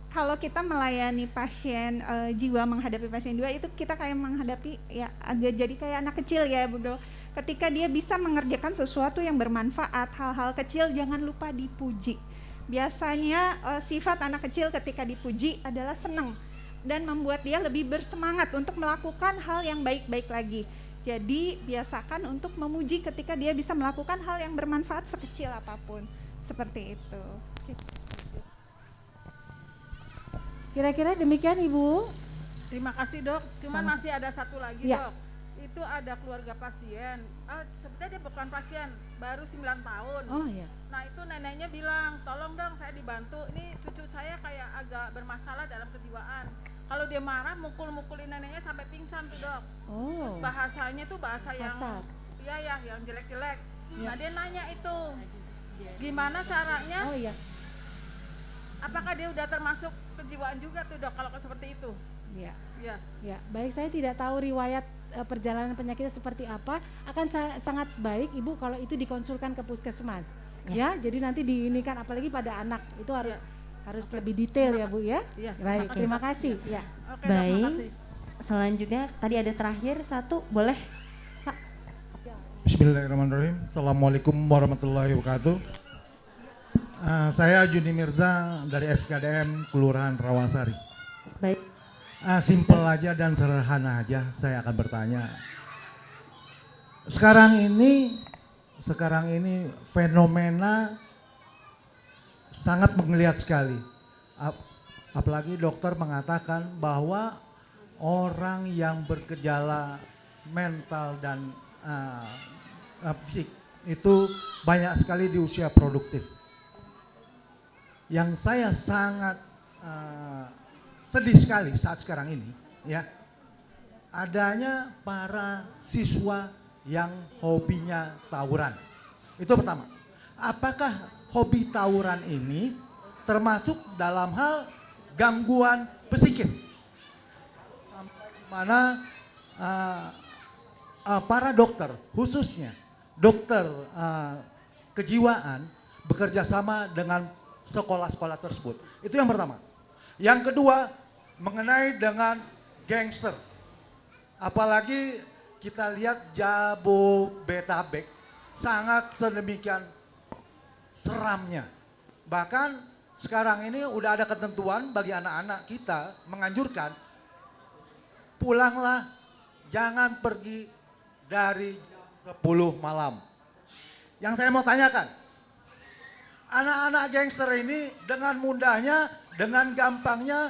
Kalau kita melayani pasien jiwa, menghadapi pasien jiwa itu kita kayak menghadapi ya agak jadi kayak anak kecil ya Bu Dok. Ketika dia bisa mengerjakan sesuatu yang bermanfaat, hal-hal kecil jangan lupa dipuji. Biasanya sifat anak kecil ketika dipuji adalah senang dan membuat dia lebih bersemangat untuk melakukan hal yang baik-baik lagi. Jadi biasakan untuk memuji ketika dia bisa melakukan hal yang bermanfaat sekecil apapun. Seperti itu. Kira-kira demikian Ibu. Terima kasih dok, cuman Sama. masih ada satu lagi Ya. dok. Itu ada keluarga pasien, sebetulnya dia bukan pasien, baru 9 tahun. Oh ya. Nah itu neneknya bilang, tolong dong saya dibantu, ini cucu saya kayak agak bermasalah dalam kejiwaan. Kalau dia marah mukul-mukulin neneknya sampai pingsan tuh dok. Terus Oh. bahasanya tuh bahasa yang Kasar. iya ya, yang jelek-jelek. Ya. Nah dia nanya itu, gimana caranya, Oh ya. apakah dia udah termasuk kejiwaan juga tuh dok kalau seperti itu? Ya. Ya. Ya, baik, saya tidak tahu riwayat perjalanan penyakitnya seperti apa. Akan sangat baik Ibu kalau itu dikonsulkan ke puskesmas. Ya, jadi nanti diinikan apalagi pada anak itu harus lebih detail ya Bu ya. Iya. Baik, terima kasih. Ya. Oke dok, Baik. makasih. Selanjutnya tadi ada terakhir satu, boleh Pak? Bismillahirrahmanirrahim. Assalamualaikum warahmatullahi wabarakatuh. Saya Juni Mirza dari FKDM Kelurahan Rawasari. Baik. Simpel aja dan sederhana aja saya akan bertanya. Sekarang ini fenomena sangat menggeliat sekali. Apalagi dokter mengatakan bahwa orang yang bergejala mental dan fisik itu banyak sekali di usia produktif. Yang saya sangat sedih sekali saat sekarang ini ya, adanya para siswa yang hobinya tawuran. Itu pertama. Apakah hobi tawuran ini termasuk dalam hal gangguan psikis? Mana para dokter, khususnya dokter kejiwaan bekerja sama dengan sekolah-sekolah tersebut. Itu yang pertama. Yang kedua, mengenai dengan gangster. Apalagi kita lihat Jabodetabek sangat sedemikian seramnya. Bahkan sekarang ini udah ada ketentuan bagi anak-anak kita menganjurkan pulanglah, jangan pergi dari 10 malam. Yang saya mau tanyakan, anak-anak gangster ini dengan mudahnya, dengan gampangnya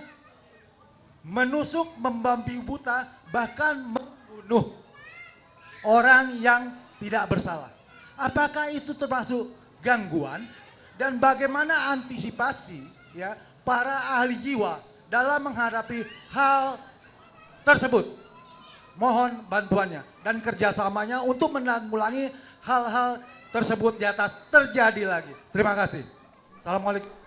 menusuk, membabi buta, bahkan membunuh orang yang tidak bersalah. Apakah itu termasuk gangguan? Dan bagaimana antisipasi ya para ahli jiwa dalam menghadapi hal tersebut? Mohon bantuannya dan kerjasamanya untuk menanggulangi hal-hal tersebut di atas terjadi lagi. Terima kasih. Assalamualaikum.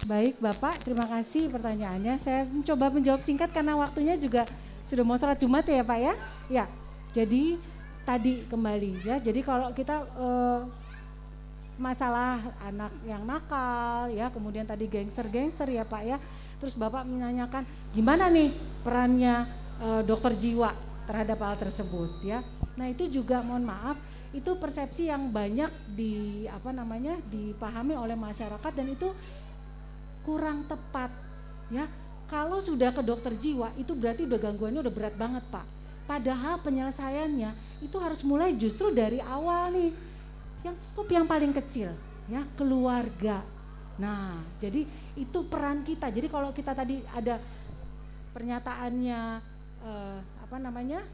Baik Bapak, terima kasih pertanyaannya. Saya mencoba menjawab singkat karena waktunya juga sudah mau sholat Jumat ya Pak ya. Ya, jadi tadi kembali ya. Jadi kalau kita masalah anak yang nakal ya, kemudian tadi gangster ya Pak ya. Terus Bapak menanyakan gimana nih perannya dokter jiwa terhadap hal tersebut ya. Nah itu juga mohon maaf, itu persepsi yang banyak dipahami oleh masyarakat dan itu kurang tepat ya. Kalau sudah ke dokter jiwa itu berarti udah gangguannya udah berat banget Pak. Padahal penyelesaiannya itu harus mulai justru dari awal nih. Yang skop yang paling kecil ya, keluarga. Nah, jadi itu peran kita. Jadi kalau kita tadi ada pernyataannya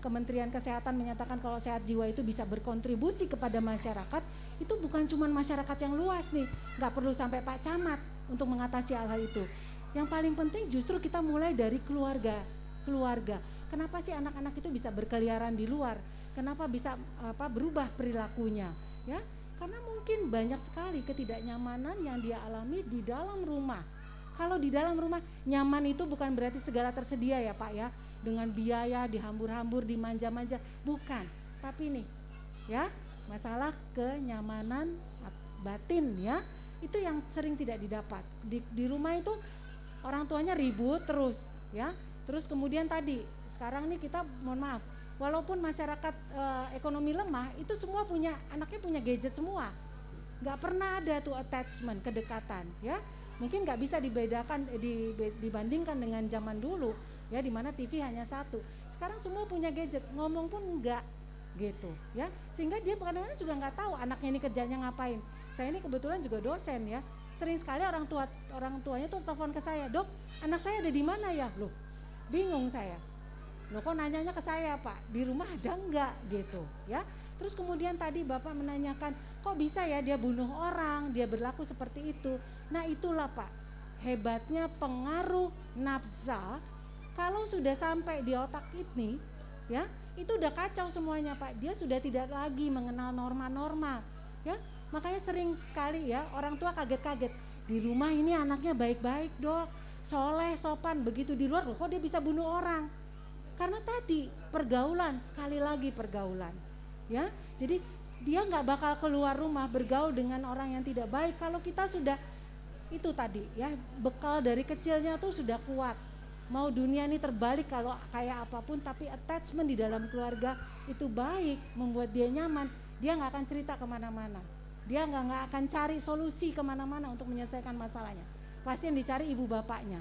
Kementerian Kesehatan menyatakan kalau sehat jiwa itu bisa berkontribusi kepada masyarakat, itu bukan cuma masyarakat yang luas nih, nggak perlu sampai Pak Camat untuk mengatasi hal-hal itu. Yang paling penting justru kita mulai dari keluarga. Kenapa sih anak-anak itu bisa berkeliaran di luar? Kenapa bisa berubah perilakunya? Ya, karena mungkin banyak sekali ketidaknyamanan yang dia alami di dalam rumah. Kalau di dalam rumah nyaman itu bukan berarti segala tersedia ya Pak ya, dengan biaya dihambur-hambur, dimanja-manja, bukan. Tapi nih ya, masalah kenyamanan batin ya, itu yang sering tidak didapat. Di rumah itu orang tuanya ribut terus ya. Terus kemudian tadi sekarang nih kita mohon maaf, walaupun masyarakat ekonomi lemah, itu semua anaknya punya gadget semua. Nggak pernah ada tuh attachment, kedekatan ya. Mungkin nggak bisa dibandingkan dengan zaman dulu ya, di mana TV hanya satu. Sekarang semua punya gadget, ngomong pun enggak gitu ya. Sehingga dia kadang-kadang juga nggak tahu anaknya ini kerjanya ngapain. Saya ini kebetulan juga dosen ya. sering sekali orang tuanya tuh telepon ke saya, "Dok, anak saya ada di mana ya?" Loh, bingung saya. Loh, kok nanyanya ke saya, Pak? Di rumah ada enggak gitu ya. Terus kemudian tadi Bapak menanyakan, kok bisa ya dia bunuh orang, dia berlaku seperti itu. Nah, itulah Pak, hebatnya pengaruh nafsa kalau sudah sampai di otak ini ya, itu udah kacau semuanya Pak. Dia sudah tidak lagi mengenal norma-norma ya. Makanya sering sekali ya orang tua kaget-kaget, di rumah ini anaknya baik-baik Dok, soleh, sopan, begitu di luar loh kok dia bisa bunuh orang. Karena tadi pergaulan, sekali lagi pergaulan ya. Jadi dia nggak bakal keluar rumah bergaul dengan orang yang tidak baik kalau kita sudah itu tadi ya, bekal dari kecilnya tuh sudah kuat. Mau dunia ini terbalik kalau kayak apapun, tapi attachment di dalam keluarga itu baik, membuat dia nyaman. Dia nggak akan cerita kemana-mana, dia nggak akan cari solusi kemana-mana untuk menyelesaikan masalahnya. Pasti yang dicari ibu bapaknya.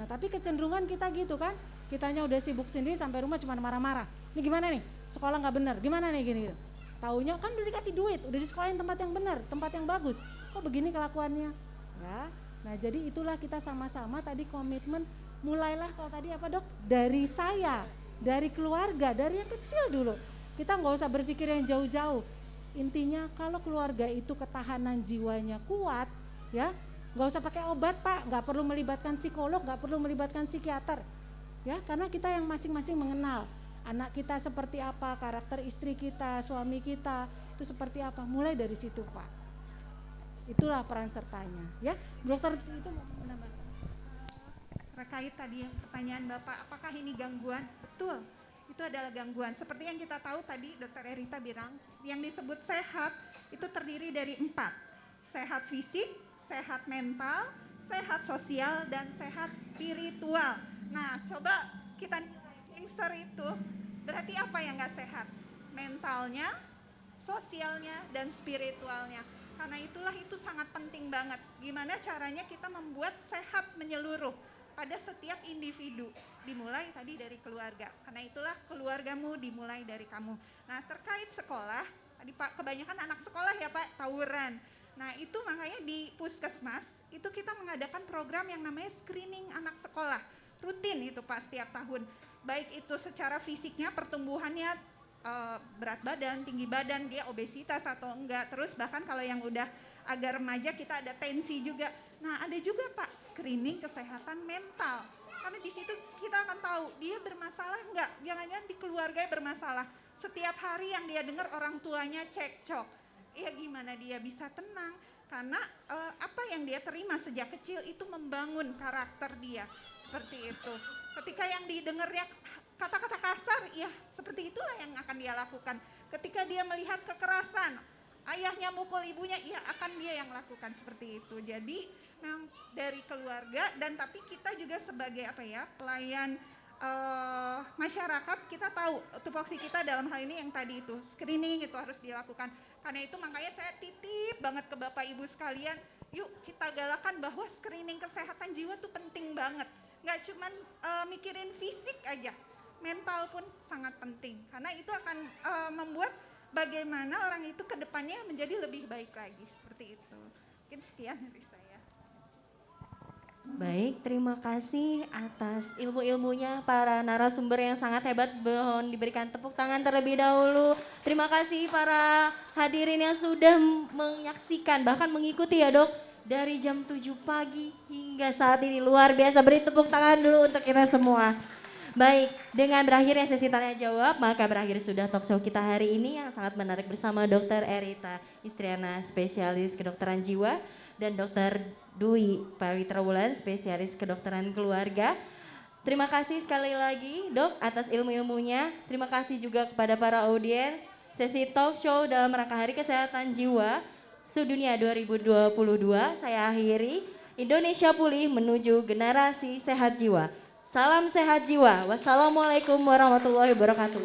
Nah tapi kecenderungan kita gitu kan, kitanya udah sibuk sendiri sampai rumah cuma marah-marah. Ini gimana nih, sekolah nggak benar, gimana nih gini gitu. Taunya kan udah dikasih duit, udah disekolahin tempat yang benar, tempat yang bagus, kok begini kelakuannya ya. Nah jadi itulah kita sama-sama tadi komitmen, mulailah kalau tadi apa Dok, dari saya, dari keluarga, dari yang kecil dulu. Kita nggak usah berpikir yang jauh-jauh. Intinya kalau keluarga itu ketahanan jiwanya kuat ya, nggak usah pakai obat Pak, nggak perlu melibatkan psikolog, nggak perlu melibatkan psikiater ya, karena kita yang masing-masing mengenal anak kita seperti apa, karakter istri kita, suami kita itu seperti apa, mulai dari situ Pak. Itulah peran sertanya ya. Dokter itu mau menambahkan Terkait tadi yang pertanyaan Bapak, apakah ini gangguan? Betul, itu adalah gangguan. Seperti yang kita tahu tadi Dokter Erita bilang, yang disebut sehat itu terdiri dari 4. Sehat fisik, sehat mental, sehat sosial, dan sehat spiritual. Nah, coba kita gangster itu berarti apa yang gak sehat? Mentalnya, sosialnya, dan spiritualnya. Karena itulah itu sangat penting banget. Gimana caranya kita membuat sehat menyeluruh pada setiap individu. Dimulai tadi dari keluarga. Karena itulah keluargamu dimulai dari kamu. Nah terkait sekolah, tadi Pak kebanyakan anak sekolah ya Pak tawuran. Nah itu makanya di puskesmas itu kita mengadakan program yang namanya screening anak sekolah. Rutin itu Pak setiap tahun. Baik itu secara fisiknya, pertumbuhannya, berat badan, tinggi badan, dia obesitas atau enggak. Terus bahkan kalau yang udah agak remaja kita ada tensi juga. Nah ada juga Pak screening kesehatan mental. Karena di situ kita akan tahu dia bermasalah enggak. Jangan-jangan di keluarganya bermasalah. Setiap hari yang dia dengar orang tuanya cekcok. Ya gimana dia bisa tenang? Karena apa yang dia terima sejak kecil itu membangun karakter dia. Seperti itu. Ketika yang didengarnya kata-kata kasar, ya seperti itulah yang akan dia lakukan. Ketika dia melihat kekerasan, ayahnya mukul ibunya, ya akan dia yang lakukan seperti itu. Jadi memang dari keluarga dan tapi kita juga sebagai apa ya pelayan masyarakat, kita tahu tupoksi kita dalam hal ini yang tadi itu screening itu harus dilakukan. Karena itu makanya saya titip banget ke Bapak Ibu sekalian, yuk kita galakan bahwa screening kesehatan jiwa tuh penting banget. Nggak cuman mikirin fisik aja, mental pun sangat penting. Karena itu akan membuat bagaimana orang itu ke depannya menjadi lebih baik lagi, seperti itu. Mungkin sekian dari saya. Baik, terima kasih atas ilmu-ilmunya para narasumber yang sangat hebat. Mohon diberikan tepuk tangan terlebih dahulu. Terima kasih para hadirin yang sudah menyaksikan, bahkan mengikuti ya Dok, dari jam 7 pagi hingga saat ini. Luar biasa, beri tepuk tangan dulu untuk kita semua. Baik, dengan berakhirnya sesi tanya jawab, maka berakhir sudah talk show kita hari ini yang sangat menarik bersama Dr. Erita Istriana, spesialis kedokteran jiwa, dan Dr. Dwi Pawitra Wulan, spesialis kedokteran keluarga. Terima kasih sekali lagi Dok atas ilmu-ilmunya. Terima kasih juga kepada para audiens. Sesi talk show dalam rangka Hari Kesehatan Jiwa Sedunia 2022 saya akhiri. Indonesia pulih menuju generasi sehat jiwa. Salam sehat jiwa. Wassalamualaikum warahmatullahi wabarakatuh.